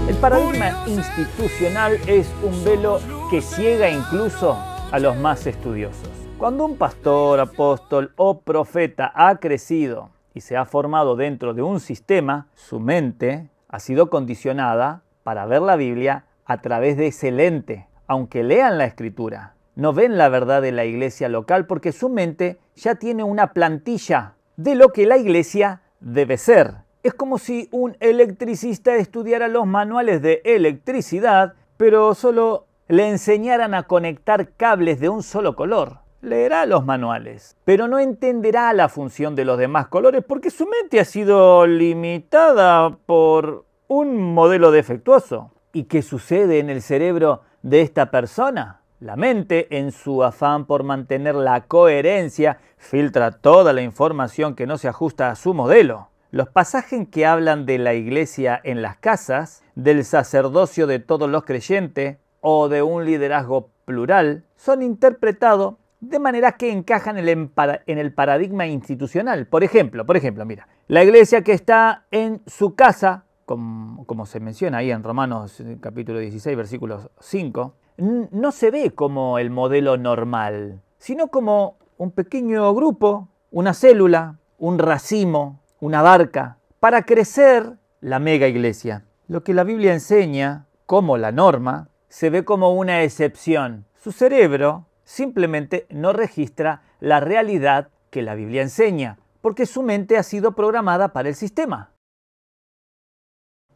El paradigma institucional es un velo que ciega incluso a los más estudiosos. Cuando un pastor, apóstol o profeta ha crecido y se ha formado dentro de un sistema, su mente ha sido condicionada para ver la Biblia a través de ese lente, aunque lean la Escritura. No ven la verdad de la iglesia local porque su mente ya tiene una plantilla de lo que la iglesia debe ser. Es como si un electricista estudiara los manuales de electricidad, pero solo le enseñaran a conectar cables de un solo color. Leerá los manuales, pero no entenderá la función de los demás colores porque su mente ha sido limitada por un modelo defectuoso. ¿Y qué sucede en el cerebro de esta persona? La mente, en su afán por mantener la coherencia, filtra toda la información que no se ajusta a su modelo. Los pasajes que hablan de la iglesia en las casas, del sacerdocio de todos los creyentes o de un liderazgo plural, son interpretados de manera que encajan en el paradigma institucional. Por ejemplo, mira, la iglesia que está en su casa, como se menciona ahí en Romanos capítulo 16, versículo 5, no se ve como el modelo normal, sino como un pequeño grupo, una célula, un racimo, una barca, para crecer la mega iglesia. Lo que la Biblia enseña como la norma, se ve como una excepción. Su cerebro simplemente no registra la realidad que la Biblia enseña, porque su mente ha sido programada para el sistema.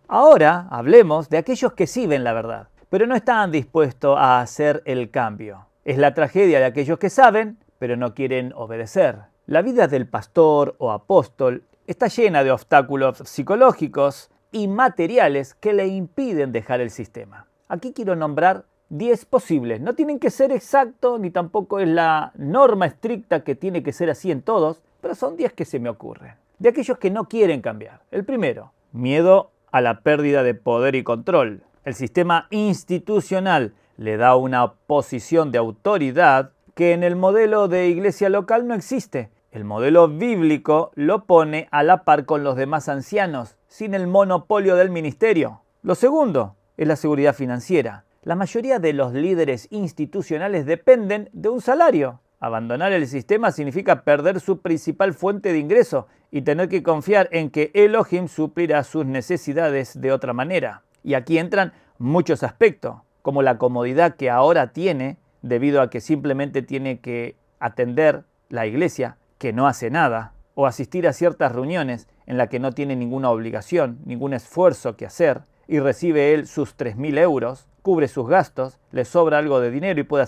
Ahora hablemos de aquellos que sí ven la verdad, pero no están dispuestos a hacer el cambio. Es la tragedia de aquellos que saben, pero no quieren obedecer. La vida del pastor o apóstol está llena de obstáculos psicológicos y materiales que le impiden dejar el sistema. Aquí quiero nombrar 10 posibles. No tienen que ser exactos, ni tampoco es la norma estricta que tiene que ser así en todos, pero son 10 que se me ocurren. De aquellos que no quieren cambiar. El primero, miedo a la pérdida de poder y control. El sistema institucional le da una posición de autoridad que en el modelo de iglesia local no existe. El modelo bíblico lo pone a la par con los demás ancianos, sin el monopolio del ministerio. Lo segundo es la seguridad financiera. La mayoría de los líderes institucionales dependen de un salario. Abandonar el sistema significa perder su principal fuente de ingreso y tener que confiar en que Elohim suplirá sus necesidades de otra manera. Y aquí entran muchos aspectos, como la comodidad que ahora tiene debido a que simplemente tiene que atender la iglesia, que no hace nada, o asistir a ciertas reuniones en las que no tiene ninguna obligación, ningún esfuerzo que hacer, y recibe él sus 3.000 euros, cubre sus gastos, le sobra algo de dinero y puede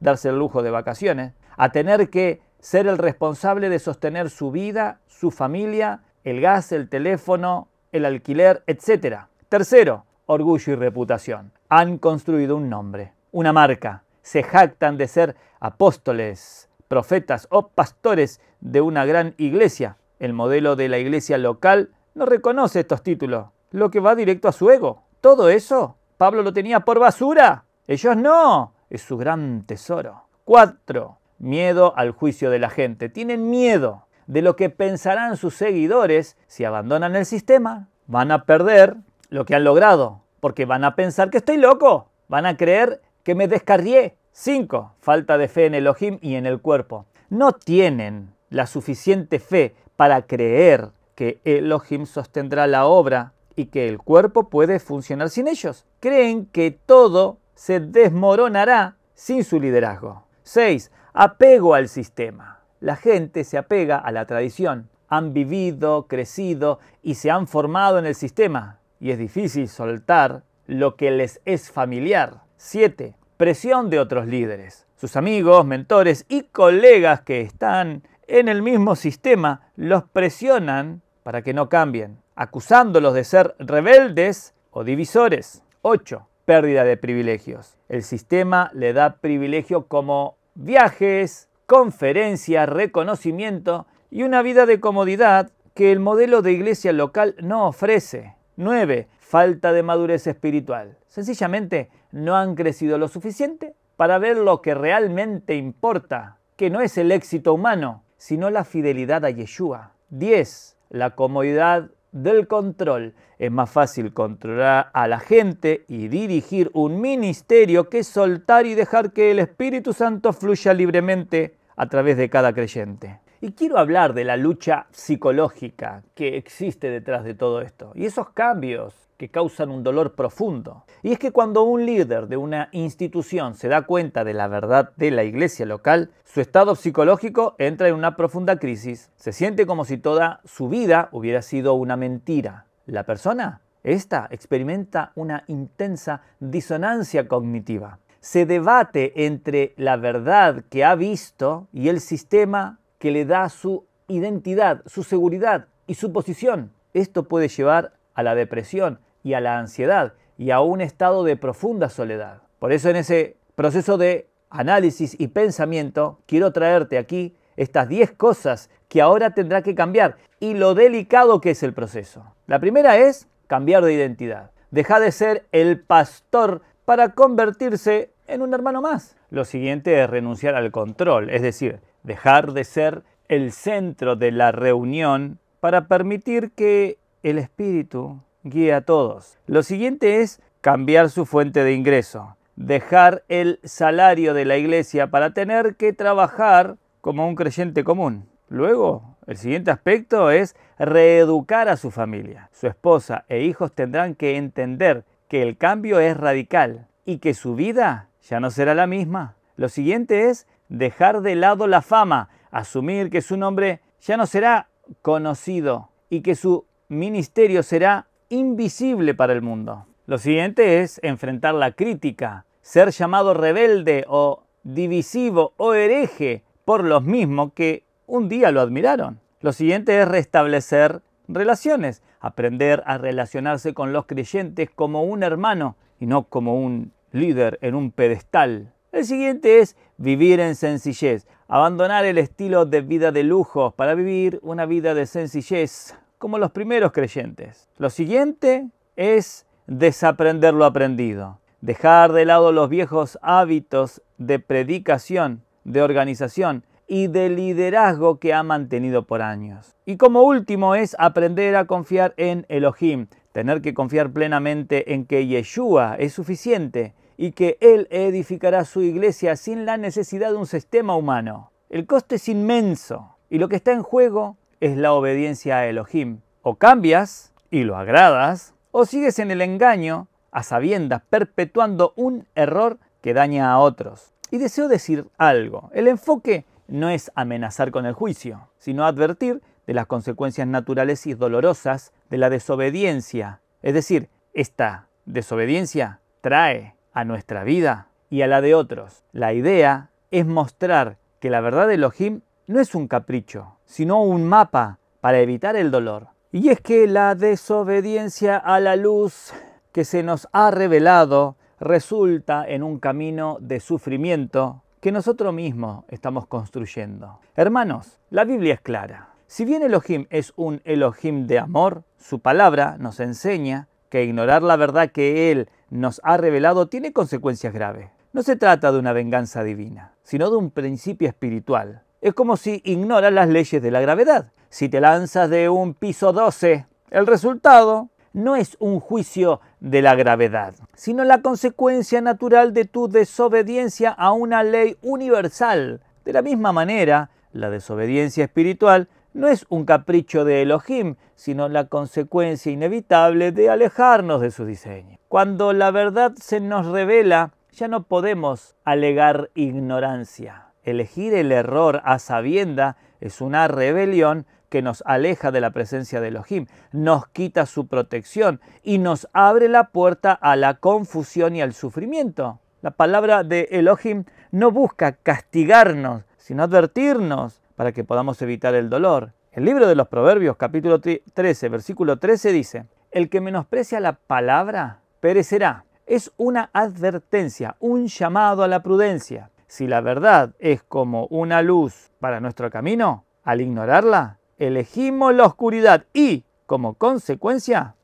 darse el lujo de vacaciones, a tener que ser el responsable de sostener su vida, su familia, el gas, el teléfono, el alquiler, etc. Tercero, orgullo y reputación. Han construido un nombre, una marca, se jactan de ser apóstoles, profetas o pastores de una gran iglesia. El modelo de la iglesia local no reconoce estos títulos, lo que va directo a su ego. Todo eso Pablo lo tenía por basura. Ellos no, es su gran tesoro. 4. Miedo al juicio de la gente. Tienen miedo de lo que pensarán sus seguidores si abandonan el sistema. Van a perder lo que han logrado, porque van a pensar que estoy loco. Van a creer que me descarrié. 5. Falta de fe en Elohim y en el cuerpo. No tienen la suficiente fe para creer que Elohim sostendrá la obra y que el cuerpo puede funcionar sin ellos. Creen que todo se desmoronará sin su liderazgo. 6. Apego al sistema. La gente se apega a la tradición. Han vivido, crecido y se han formado en el sistema. Y es difícil soltar lo que les es familiar. 7. Presión de otros líderes. Sus amigos, mentores y colegas que están en el mismo sistema los presionan para que no cambien, acusándolos de ser rebeldes o divisores. 8. Pérdida de privilegios. El sistema le da privilegio como viajes, conferencias, reconocimiento y una vida de comodidad que el modelo de iglesia local no ofrece. 9. Falta de madurez espiritual. Sencillamente no han crecido lo suficiente para ver lo que realmente importa, que no es el éxito humano, sino la fidelidad a Yeshua. 10. La comodidad del control. Es más fácil controlar a la gente y dirigir un ministerio que soltar y dejar que el Espíritu Santo fluya libremente a través de cada creyente. Y quiero hablar de la lucha psicológica que existe detrás de todo esto y esos cambios que causan un dolor profundo. Y es que cuando un líder de una institución se da cuenta de la verdad de la iglesia local, su estado psicológico entra en una profunda crisis. Se siente como si toda su vida hubiera sido una mentira. La persona, esta, experimenta una intensa disonancia cognitiva. Se debate entre la verdad que ha visto y el sistema que le da su identidad, su seguridad y su posición. Esto puede llevar a la depresión y a la ansiedad y a un estado de profunda soledad. Por eso en ese proceso de análisis y pensamiento quiero traerte aquí estas 10 cosas que ahora tendrá que cambiar y lo delicado que es el proceso. La primera es cambiar de identidad. Deja de ser el pastor para convertirse en un hermano más. Lo siguiente es renunciar al control, es decir, dejar de ser el centro de la reunión para permitir que el Espíritu guíe a todos. Lo siguiente es cambiar su fuente de ingreso, dejar el salario de la iglesia para tener que trabajar como un creyente común. Luego, el siguiente aspecto es reeducar a su familia. Su esposa e hijos tendrán que entender que el cambio es radical y que su vida ya no será la misma. Lo siguiente es dejar de lado la fama, asumir que su nombre ya no será conocido y que su ministerio será invisible para el mundo. Lo siguiente es enfrentar la crítica, ser llamado rebelde o divisivo o hereje por los mismos que un día lo admiraron. Lo siguiente es restablecer relaciones, aprender a relacionarse con los creyentes como un hermano y no como un líder en un pedestal. El siguiente es vivir en sencillez, abandonar el estilo de vida de lujo para vivir una vida de sencillez como los primeros creyentes. Lo siguiente es desaprender lo aprendido, dejar de lado los viejos hábitos de predicación, de organización y de liderazgo que ha mantenido por años. Y como último es aprender a confiar en Elohim, tener que confiar plenamente en que Yeshua es suficiente y que Él edificará su iglesia sin la necesidad de un sistema humano. El costo es inmenso y lo que está en juego es la obediencia a Elohim. O cambias y lo agradas, o sigues en el engaño a sabiendas, perpetuando un error que daña a otros. Y deseo decir algo. El enfoque no es amenazar con el juicio, sino advertir de las consecuencias naturales y dolorosas de la desobediencia. Es decir, esta desobediencia trae a nuestra vida y a la de otros. La idea es mostrar que la verdad de Elohim no es un capricho, sino un mapa para evitar el dolor. Y es que la desobediencia a la luz que se nos ha revelado resulta en un camino de sufrimiento que nosotros mismos estamos construyendo. Hermanos, la Biblia es clara. Si bien Elohim es un Elohim de amor, su palabra nos enseña que ignorar la verdad que Él nos ha revelado tiene consecuencias graves. No se trata de una venganza divina, sino de un principio espiritual. Es como si ignoras las leyes de la gravedad. Si te lanzas de un piso 12, el resultado no es un juicio de la gravedad, sino la consecuencia natural de tu desobediencia a una ley universal. De la misma manera, la desobediencia espiritual no es un capricho de Elohim, sino la consecuencia inevitable de alejarnos de su diseño. Cuando la verdad se nos revela, ya no podemos alegar ignorancia. Elegir el error a sabienda es una rebelión que nos aleja de la presencia de Elohim, nos quita su protección y nos abre la puerta a la confusión y al sufrimiento. La palabra de Elohim no busca castigarnos, sino advertirnos para que podamos evitar el dolor. El libro de los Proverbios, capítulo 13, versículo 13 dice: el que menosprecia la palabra perecerá. Es una advertencia, un llamado a la prudencia. Si la verdad es como una luz para nuestro camino, al ignorarla, elegimos la oscuridad y, como consecuencia,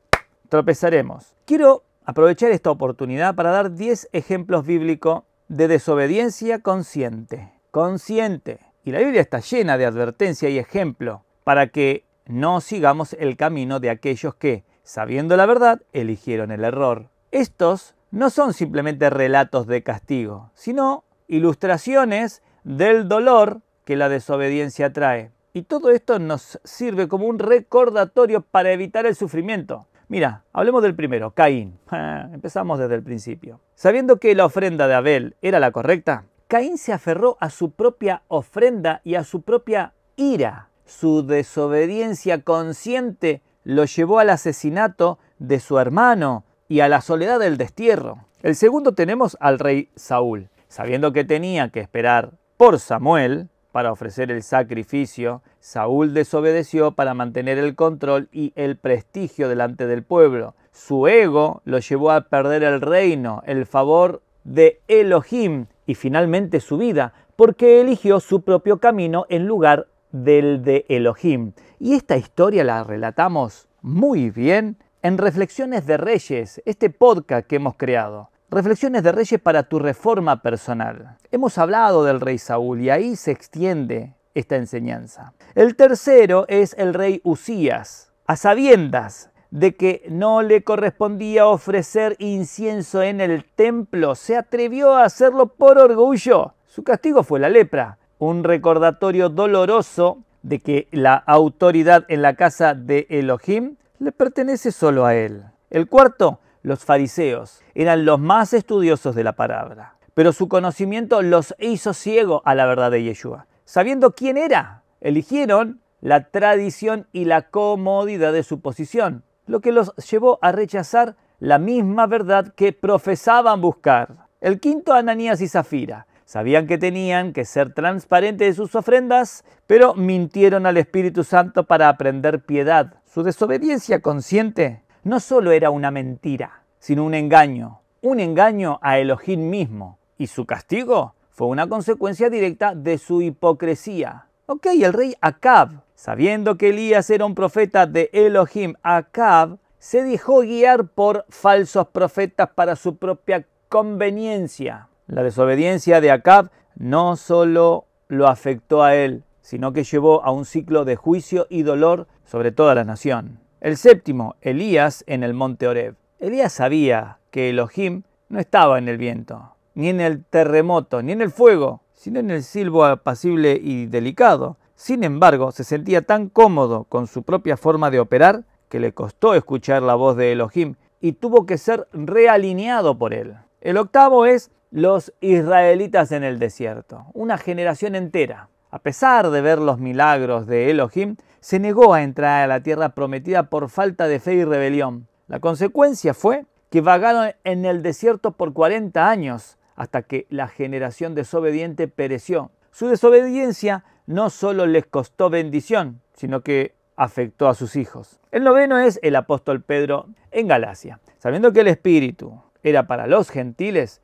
tropezaremos. Quiero aprovechar esta oportunidad para dar 10 ejemplos bíblicos de desobediencia consciente. Consciente. Y la Biblia está llena de advertencia y ejemplo para que no sigamos el camino de aquellos que, sabiendo la verdad, eligieron el error. Estos no son simplemente relatos de castigo, sino ilustraciones del dolor que la desobediencia trae. Y todo esto nos sirve como un recordatorio para evitar el sufrimiento. Mira, hablemos del primero, Caín. Empezamos desde el principio. Sabiendo que la ofrenda de Abel era la correcta, Caín se aferró a su propia ofrenda y a su propia ira. Su desobediencia consciente lo llevó al asesinato de su hermano y a la soledad del destierro. El segundo tenemos al rey Saúl. Sabiendo que tenía que esperar por Samuel para ofrecer el sacrificio, Saúl desobedeció para mantener el control y el prestigio delante del pueblo. Su ego lo llevó a perder el reino, el favor de Elohim y finalmente su vida, porque eligió su propio camino en lugar del de Elohim. Y esta historia la relatamos muy bien en Reflexiones de Reyes, este podcast que hemos creado. Reflexiones de Reyes para tu reforma personal. Hemos hablado del rey Saúl y ahí se extiende esta enseñanza. El tercero es el rey Usías. A sabiendas de que no le correspondía ofrecer incienso en el templo, se atrevió a hacerlo por orgullo. Su castigo fue la lepra, un recordatorio doloroso de que la autoridad en la casa de Elohim le pertenece solo a él. El cuarto, los fariseos eran los más estudiosos de la palabra, pero su conocimiento los hizo ciegos a la verdad de Yeshua. Sabiendo quién era, eligieron la tradición y la comodidad de su posición, lo que los llevó a rechazar la misma verdad que profesaban buscar. El quinto, Ananías y Zafira. Sabían que tenían que ser transparentes de sus ofrendas, pero mintieron al Espíritu Santo para aprender piedad. Su desobediencia consciente no solo era una mentira, sino un engaño a Elohim mismo. Y su castigo fue una consecuencia directa de su hipocresía. El rey Acab, sabiendo que Elías era un profeta de Elohim, Acab se dejó guiar por falsos profetas para su propia conveniencia. La desobediencia de Acab no solo lo afectó a él, sino que llevó a un ciclo de juicio y dolor sobre toda la nación. El séptimo, Elías en el monte Horeb. Elías sabía que Elohim no estaba en el viento, ni en el terremoto, ni en el fuego, sino en el silbo apacible y delicado. Sin embargo, se sentía tan cómodo con su propia forma de operar que le costó escuchar la voz de Elohim y tuvo que ser realineado por él. El octavo es los israelitas en el desierto, una generación entera. A pesar de ver los milagros de Elohim, se negó a entrar a la tierra prometida por falta de fe y rebelión. La consecuencia fue que vagaron en el desierto por 40 años, hasta que la generación desobediente pereció. Su desobediencia no solo les costó bendición, sino que afectó a sus hijos. El noveno es el apóstol Pedro en Galacia. Sabiendo que el Espíritu era para los gentiles,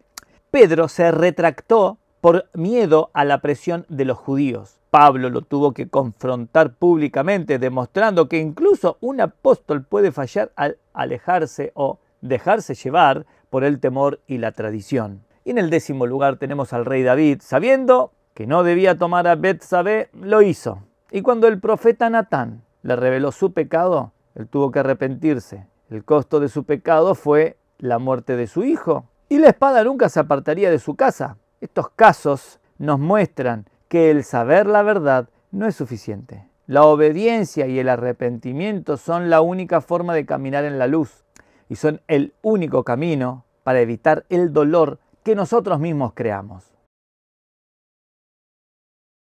Pedro se retractó por miedo a la presión de los judíos. Pablo lo tuvo que confrontar públicamente, demostrando que incluso un apóstol puede fallar al alejarse o dejarse llevar por el temor y la tradición. Y en el 10º lugar tenemos al rey David. Sabiendo que no debía tomar a Betsabé, lo hizo. Y cuando el profeta Natán le reveló su pecado, él tuvo que arrepentirse. El costo de su pecado fue la muerte de su hijo. Y la espada nunca se apartaría de su casa. Estos casos nos muestran que el saber la verdad no es suficiente. La obediencia y el arrepentimiento son la única forma de caminar en la luz y son el único camino para evitar el dolor que nosotros mismos creamos.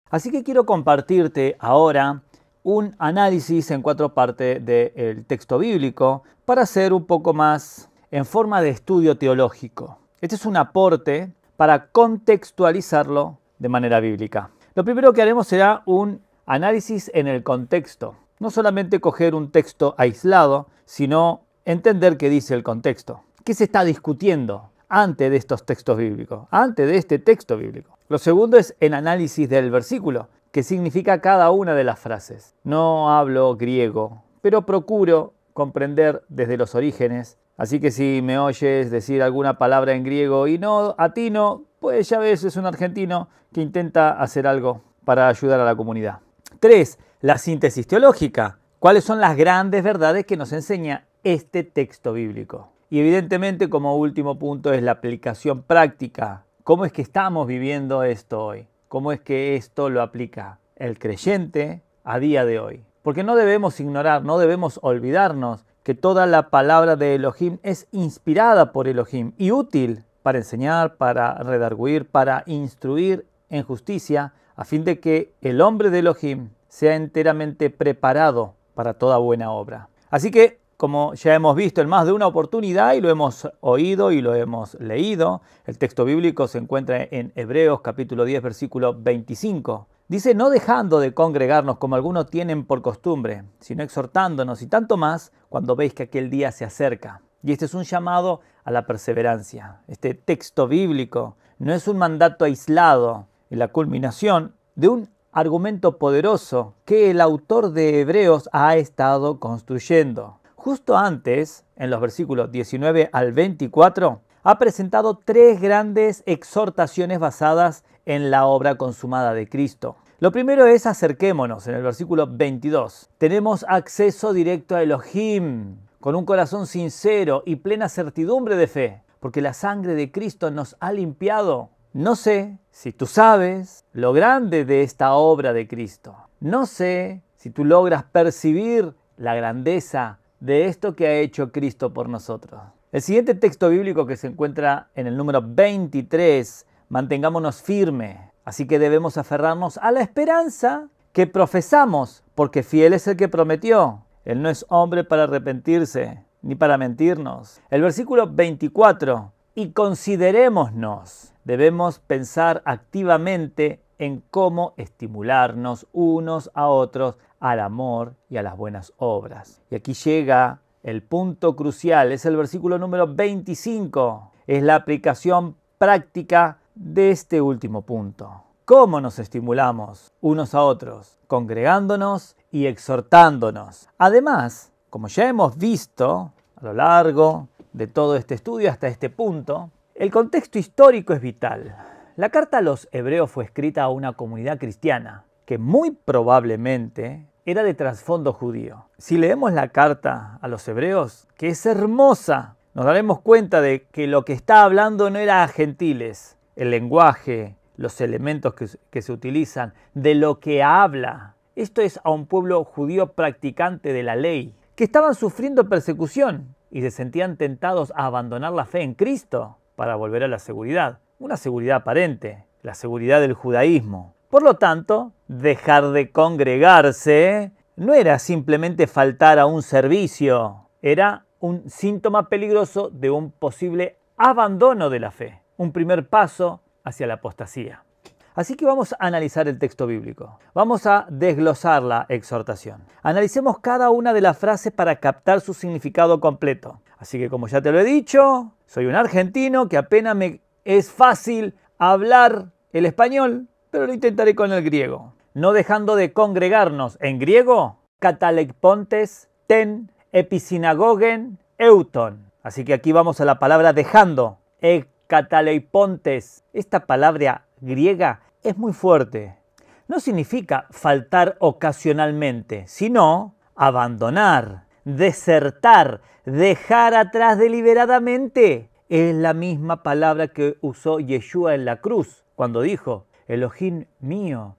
Así que quiero compartirte ahora un análisis en 4 partes del texto bíblico para hacer un poco más en forma de estudio teológico. Este es un aporte para contextualizarlo de manera bíblica. Lo primero que haremos será un análisis en el contexto. No solamente coger un texto aislado, sino entender qué dice el contexto. ¿Qué se está discutiendo antes de estos textos bíblicos? Antes de este texto bíblico. Lo segundo es el análisis del versículo, que significa cada una de las frases. No hablo griego, pero procuro comprender desde los orígenes. Así que si me oyes decir alguna palabra en griego y no atino, pues ya ves, es un argentino que intenta hacer algo para ayudar a la comunidad. 3. La síntesis teológica. ¿Cuáles son las grandes verdades que nos enseña este texto bíblico? Y evidentemente, como último punto, es la aplicación práctica. ¿Cómo es que estamos viviendo esto hoy? ¿Cómo es que esto lo aplica el creyente a día de hoy? Porque no debemos ignorar, no debemos olvidarnos que toda la palabra de Elohim es inspirada por Elohim y útil para enseñar, para redarguir, para instruir en justicia, a fin de que el hombre de Elohim sea enteramente preparado para toda buena obra. Así que, como ya hemos visto en más de una oportunidad y lo hemos oído y lo hemos leído, el texto bíblico se encuentra en Hebreos capítulo 10, versículo 25. Dice, no dejando de congregarnos como algunos tienen por costumbre, sino exhortándonos y tanto más cuando veis que aquel día se acerca. Y este es un llamado a la perseverancia. Este texto bíblico no es un mandato aislado, es la culminación de un argumento poderoso que el autor de Hebreos ha estado construyendo. Justo antes, en los versículos 19 al 24, ha presentado 3 grandes exhortaciones basadas en la obra consumada de Cristo. Lo primero es acerquémonos, en el versículo 22. Tenemos acceso directo a Elohim, con un corazón sincero y plena certidumbre de fe, porque la sangre de Cristo nos ha limpiado. No sé si tú sabes lo grande de esta obra de Cristo. No sé si tú logras percibir la grandeza de esto que ha hecho Cristo por nosotros. El siguiente texto bíblico que se encuentra en el número 23, mantengámonos firmes, así que debemos aferrarnos a la esperanza que profesamos, porque fiel es el que prometió. Él no es hombre para arrepentirse, ni para mentirnos. El versículo 24, y considerémonos debemos pensar activamente en cómo estimularnos unos a otros al amor y a las buenas obras. Y aquí llega el punto crucial, es el versículo número 25. Es la aplicación práctica de este último punto. ¿Cómo nos estimulamos unos a otros? Congregándonos y exhortándonos. Además, como ya hemos visto a lo largo de todo este estudio hasta este punto, el contexto histórico es vital. La carta a los hebreos fue escrita a una comunidad cristiana que muy probablemente era de trasfondo judío. Si leemos la carta a los hebreos, que es hermosa, nos daremos cuenta de que lo que está hablando no era a gentiles. El lenguaje, los elementos que se utilizan, de lo que habla. Esto es a un pueblo judío practicante de la ley, que estaban sufriendo persecución y se sentían tentados a abandonar la fe en Cristo para volver a la seguridad. Una seguridad aparente, la seguridad del judaísmo. Por lo tanto, dejar de congregarse no era simplemente faltar a un servicio, era un síntoma peligroso de un posible abandono de la fe, un primer paso hacia la apostasía. Así que vamos a analizar el texto bíblico. Vamos a desglosar la exhortación. Analicemos cada una de las frases para captar su significado completo. Así que, como ya te lo he dicho, soy un argentino que apenas me es fácil hablar el español, pero lo intentaré con el griego. No dejando de congregarnos en griego, katalekpontes, ten, episinagogen, euton. Así que aquí vamos a la palabra dejando, katalekpontes. Esta palabra griega es muy fuerte. No significa faltar ocasionalmente, sino abandonar, desertar, dejar atrás deliberadamente. Es la misma palabra que usó Yeshua en la cruz, cuando dijo, Elohim mío,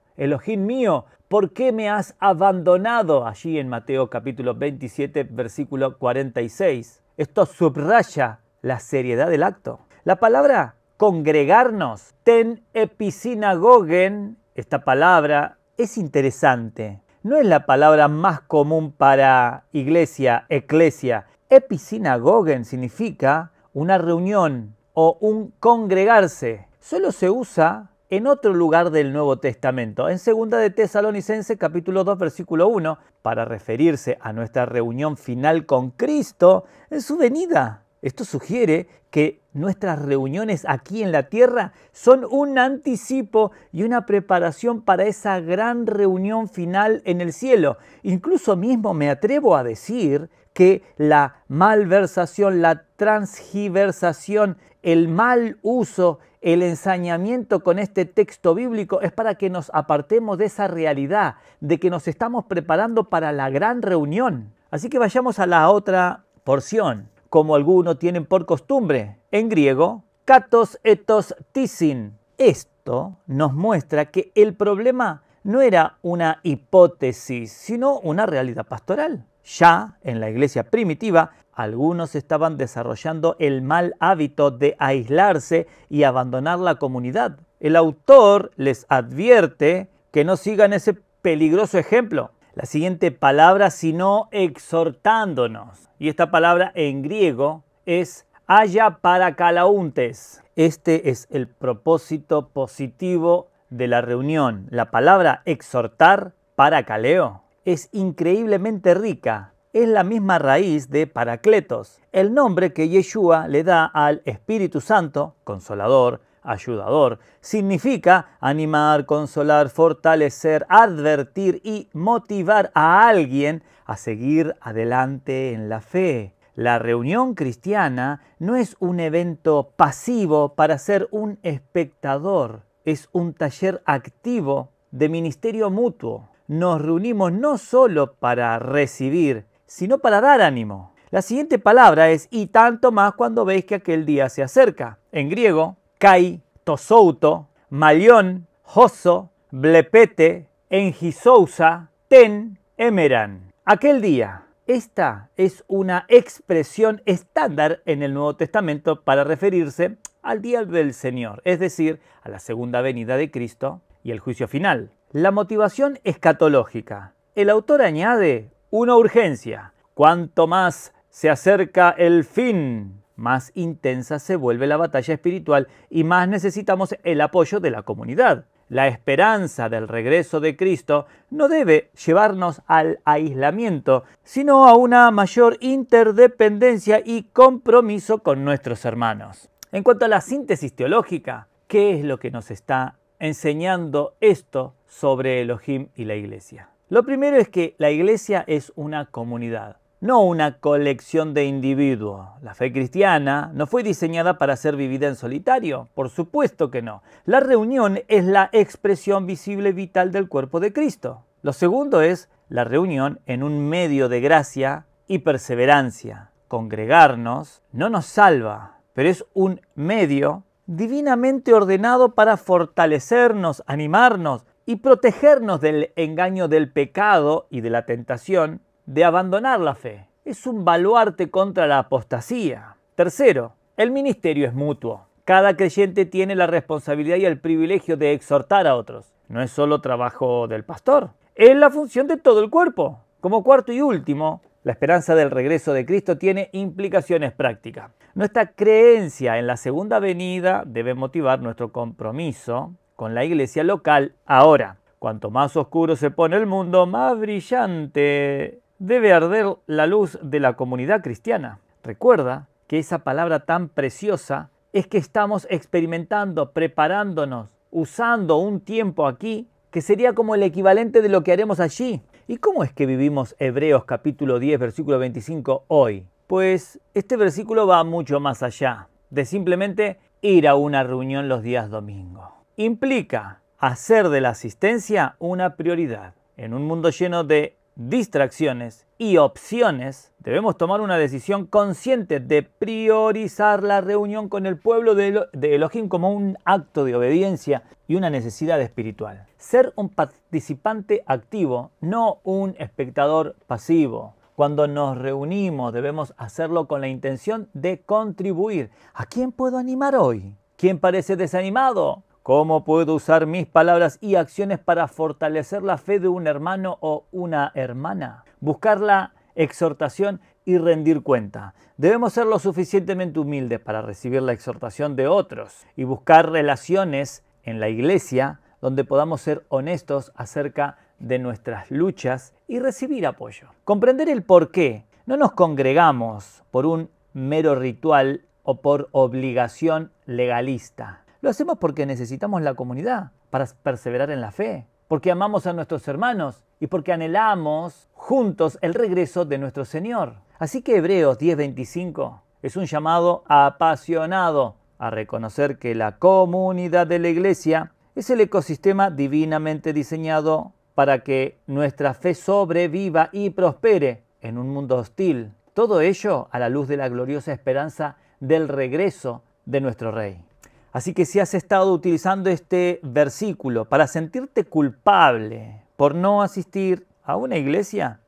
¿por qué me has abandonado? Allí en Mateo capítulo 27, versículo 46. Esto subraya la seriedad del acto. La palabra congregarnos, ten episinagogen, esta palabra es interesante. No es la palabra más común para iglesia, eclesia. Episinagogen significa una reunión o un congregarse. Solo se usa en otro lugar del Nuevo Testamento, en 2 de Tesalonicenses capítulo 2 versículo 1, para referirse a nuestra reunión final con Cristo en su venida. Esto sugiere que nuestras reuniones aquí en la tierra son un anticipo y una preparación para esa gran reunión final en el cielo. Incluso mismo me atrevo a decir que la malversación, la transgiversación, el mal uso, el ensañamiento con este texto bíblico es para que nos apartemos de esa realidad, de que nos estamos preparando para la gran reunión. Así que vayamos a la otra porción, como algunos tienen por costumbre. En griego, katos etos tisin. Esto nos muestra que el problema no era una hipótesis, sino una realidad pastoral. Ya en la iglesia primitiva, algunos estaban desarrollando el mal hábito de aislarse y abandonar la comunidad. El autor les advierte que no sigan ese peligroso ejemplo. La siguiente palabra, sino exhortándonos. Y esta palabra en griego es aya parakalauntes. Este es el propósito positivo de la reunión. La palabra exhortar, parakaleo, es increíblemente rica. Es la misma raíz de Paracletos, el nombre que Yeshua le da al Espíritu Santo, consolador, ayudador. Significa animar, consolar, fortalecer, advertir y motivar a alguien a seguir adelante en la fe. La reunión cristiana no es un evento pasivo para ser un espectador, es un taller activo de ministerio mutuo. Nos reunimos no solo para recibir, sino para dar ánimo. La siguiente palabra es y tanto más cuando veis que aquel día se acerca. En griego, kai, tosouto, malión, joso, blepete, engisousa, ten, emeran. Aquel día. Esta es una expresión estándar en el Nuevo Testamento para referirse al día del Señor, es decir, a la segunda venida de Cristo y el juicio final. La motivación escatológica. El autor añade una urgencia. Cuanto más se acerca el fin, más intensa se vuelve la batalla espiritual y más necesitamos el apoyo de la comunidad. La esperanza del regreso de Cristo no debe llevarnos al aislamiento, sino a una mayor interdependencia y compromiso con nuestros hermanos. En cuanto a la síntesis teológica, ¿qué es lo que nos está enseñando esto sobre Elohim y la iglesia? Lo primero es que la iglesia es una comunidad, no una colección de individuos. La fe cristiana no fue diseñada para ser vivida en solitario, por supuesto que no. La reunión es la expresión visible vital del cuerpo de Cristo. Lo segundo es la reunión en un medio de gracia y perseverancia. Congregarnos no nos salva, pero es un medio divinamente ordenado para fortalecernos, animarnos y protegernos del engaño del pecado y de la tentación de abandonar la fe. Es un baluarte contra la apostasía. Tercero, el ministerio es mutuo. Cada creyente tiene la responsabilidad y el privilegio de exhortar a otros. No es solo trabajo del pastor, es la función de todo el cuerpo. Como cuarto y último, la esperanza del regreso de Cristo tiene implicaciones prácticas. Nuestra creencia en la segunda venida debe motivar nuestro compromiso con la iglesia local ahora. Cuanto más oscuro se pone el mundo, más brillante debe arder la luz de la comunidad cristiana. Recuerda que esa palabra tan preciosa es que estamos experimentando, preparándonos, usando un tiempo aquí que sería como el equivalente de lo que haremos allí. ¿Y cómo es que vivimos Hebreos capítulo 10, versículo 25 hoy? Pues este versículo va mucho más allá de simplemente ir a una reunión los días domingos. Implica hacer de la asistencia una prioridad. En un mundo lleno de distracciones y opciones, debemos tomar una decisión consciente de priorizar la reunión con el pueblo de Elohim como un acto de obediencia y una necesidad espiritual. Ser un participante activo, no un espectador pasivo. Cuando nos reunimos debemos hacerlo con la intención de contribuir. ¿A quién puedo animar hoy? ¿Quién parece desanimado? ¿Cómo puedo usar mis palabras y acciones para fortalecer la fe de un hermano o una hermana? Buscar la exhortación y rendir cuenta. Debemos ser lo suficientemente humildes para recibir la exhortación de otros y buscar relaciones en la iglesia donde podamos ser honestos acerca de nuestras luchas y recibir apoyo. Comprender el por qué no nos congregamos por un mero ritual o por obligación legalista. Lo hacemos porque necesitamos la comunidad para perseverar en la fe, porque amamos a nuestros hermanos y porque anhelamos juntos el regreso de nuestro Señor. Así que Hebreos 10:25 es un llamado apasionado a reconocer que la comunidad de la iglesia es el ecosistema divinamente diseñado para que nuestra fe sobreviva y prospere en un mundo hostil. Todo ello a la luz de la gloriosa esperanza del regreso de nuestro Rey. Así que si has estado utilizando este versículo para sentirte culpable por no asistir a una iglesia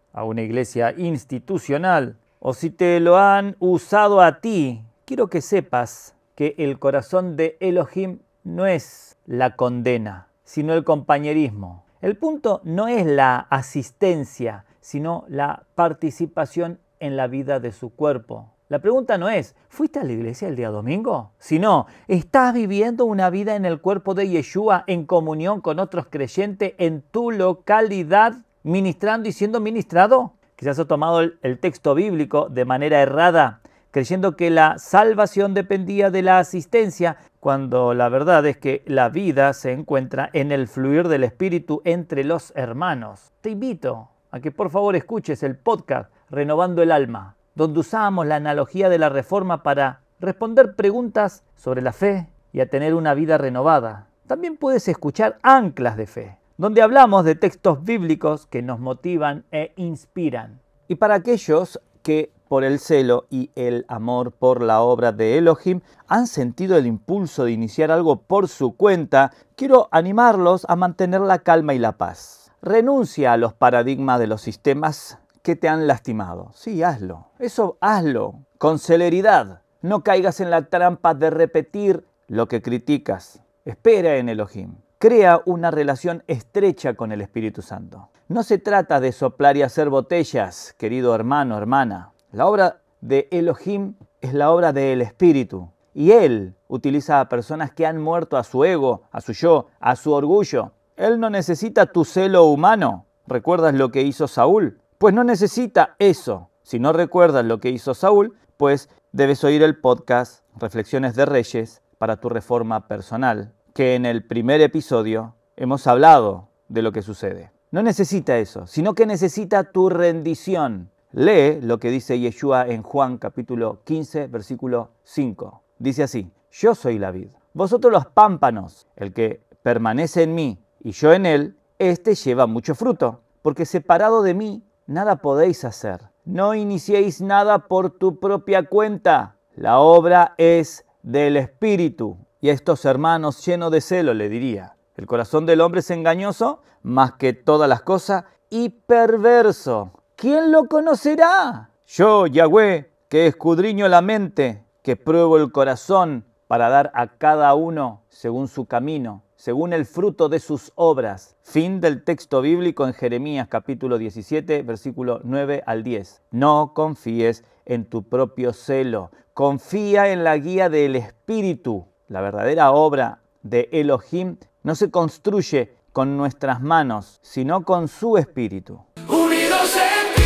institucional, o si te lo han usado a ti, quiero que sepas que el corazón de Elohim no es la condena, sino el compañerismo. El punto no es la asistencia, sino la participación en la vida de su cuerpo. La pregunta no es, ¿fuiste a la iglesia el día domingo? Sino, ¿estás viviendo una vida en el cuerpo de Yeshua en comunión con otros creyentes en tu localidad, ministrando y siendo ministrado? Quizás has tomado el texto bíblico de manera errada, creyendo que la salvación dependía de la asistencia, cuando la verdad es que la vida se encuentra en el fluir del Espíritu entre los hermanos. Te invito a que por favor escuches el podcast Renovando el Alma, donde usamos la analogía de la Reforma para responder preguntas sobre la fe y a tener una vida renovada. También puedes escuchar Anclas de Fe, donde hablamos de textos bíblicos que nos motivan e inspiran. Y para aquellos que por el celo y el amor por la obra de Elohim han sentido el impulso de iniciar algo por su cuenta, quiero animarlos a mantener la calma y la paz. Renuncia a los paradigmas de los sistemas que te han lastimado. Sí, hazlo. Eso hazlo con celeridad. No caigas en la trampa de repetir lo que criticas. Espera en Elohim. Crea una relación estrecha con el Espíritu Santo. No se trata de soplar y hacer botellas, querido hermano, hermana. La obra de Elohim es la obra del Espíritu. Y Él utiliza a personas que han muerto a su ego, a su yo, a su orgullo. Él no necesita tu celo humano. ¿Recuerdas lo que hizo Saúl? Pues no necesita eso. Si no recuerdas lo que hizo Saúl, pues debes oír el podcast Reflexiones de Reyes para tu reforma personal, que en el primer episodio hemos hablado de lo que sucede. No necesita eso, sino que necesita tu rendición. Lee lo que dice Yeshua en Juan capítulo 15, versículo 5. Dice así: yo soy la vid, vosotros los pámpanos. El que permanece en mí y yo en él, éste lleva mucho fruto, porque separado de mí nada podéis hacer. No iniciéis nada por tu propia cuenta. La obra es del Espíritu. Y a estos hermanos llenos de celo le diría: el corazón del hombre es engañoso más que todas las cosas y perverso. ¿Quién lo conocerá? Yo, Yahweh, que escudriño la mente, que pruebo el corazón para dar a cada uno según su camino, según el fruto de sus obras. Fin del texto bíblico en Jeremías capítulo 17, versículo 9 al 10. No confíes en tu propio celo, confía en la guía del Espíritu. La verdadera obra de Elohim no se construye con nuestras manos, sino con su Espíritu. Unidos en ti.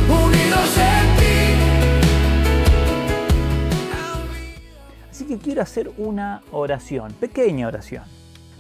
Unidos en ti. Así que quiero hacer una oración, pequeña oración.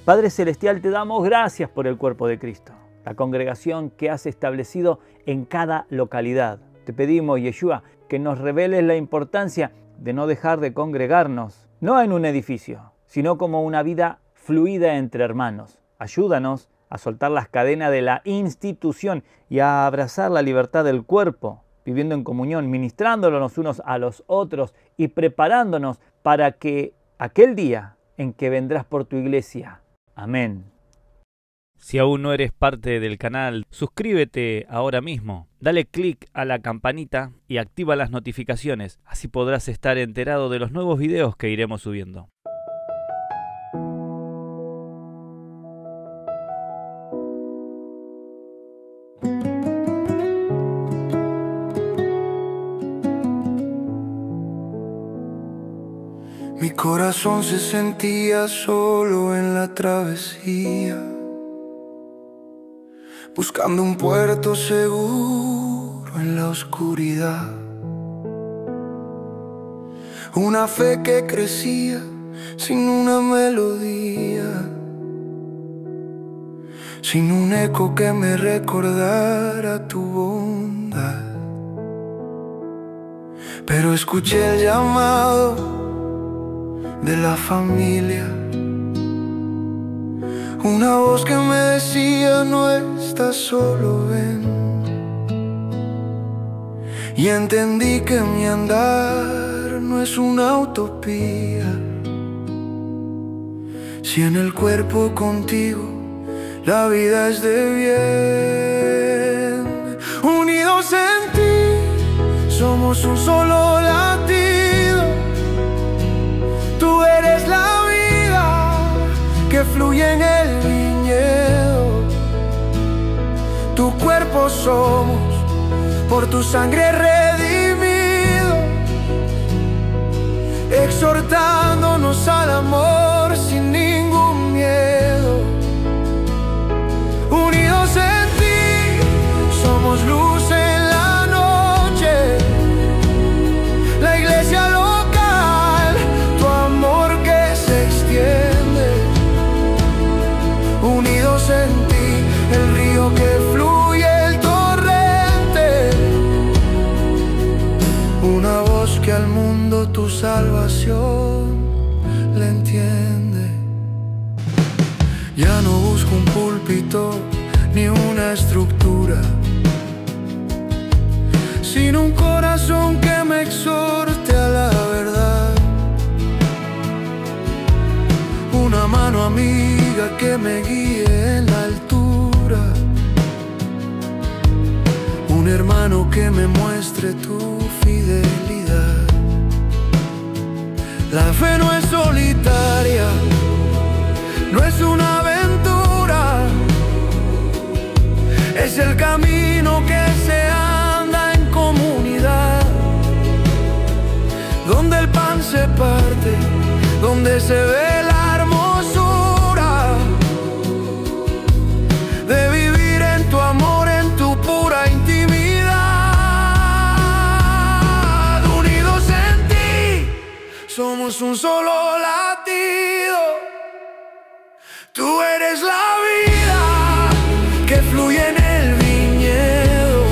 Padre Celestial, te damos gracias por el cuerpo de Cristo, la congregación que has establecido en cada localidad. Te pedimos, Yeshua, que nos reveles la importancia de no dejar de congregarnos, no en un edificio, sino como una vida fluida entre hermanos. Ayúdanos a soltar las cadenas de la institución y a abrazar la libertad del cuerpo, viviendo en comunión, ministrándonos los unos a los otros y preparándonos para que aquel día en que vendrás por tu iglesia. Amén. Si aún no eres parte del canal, suscríbete ahora mismo. Dale clic a la campanita y activa las notificaciones. Así podrás estar enterado de los nuevos videos que iremos subiendo. Mi corazón se sentía solo en la travesía, buscando un puerto seguro en la oscuridad. Una fe que crecía sin una melodía, sin un eco que me recordara tu bondad. Pero escuché el llamado de la familia, una voz que me decía: no estás solo, ven. Y entendí que mi andar no es una utopía, si en el cuerpo contigo la vida es de bien. Unidos en ti somos un solo latido. Tú eres la vida que fluye en el viñedo. Tu cuerpo somos, por tu sangre redimido, exhortándonos al amor sin ningún miedo. Unidos en ti somos luz en la noche, la iglesia local, tu amor que se extiende. Unidos en ti, el río que fluye, el torrente, una voz que al mundo tu salvación le entiende. Ya no busco un púlpito ni una estructura, sino un corazón que me exhorte a la verdad. Una mano amiga que me guíe en la altura, un hermano que me muestre tu fidelidad. La fe no es solitaria, no es una aventura, es el camino hace parte, donde se ve la hermosura de vivir en tu amor, en tu pura intimidad. Unidos en ti, somos un solo latido. Tú eres la vida que fluye en el viñedo.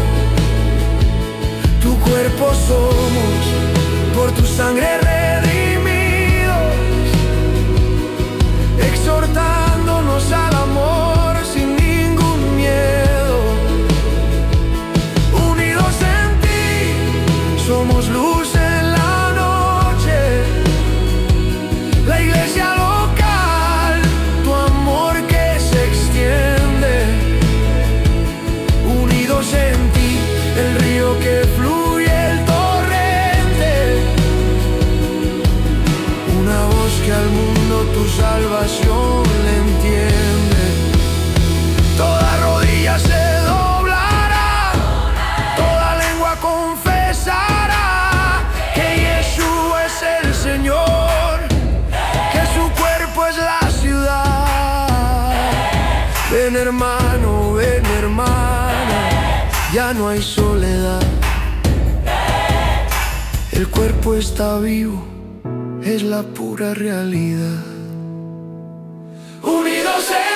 Tu cuerpo somos, por tu sangre redimidos, exhortándonos al amor sin ningún miedo. Unidos en ti, somos luz en la noche, la iglesia local, tu amor que se extiende. Unidos en ti, el río que fluye, el torrente, una voz que al mundo tu salvación le entiende. Toda rodilla se doblará, toda lengua confesará que Yeshua es el Señor, que su cuerpo es la ciudad. Ven hermano, ven hermana, ya no hay soledad. El cuerpo está vivo, es la pura realidad. Unidos en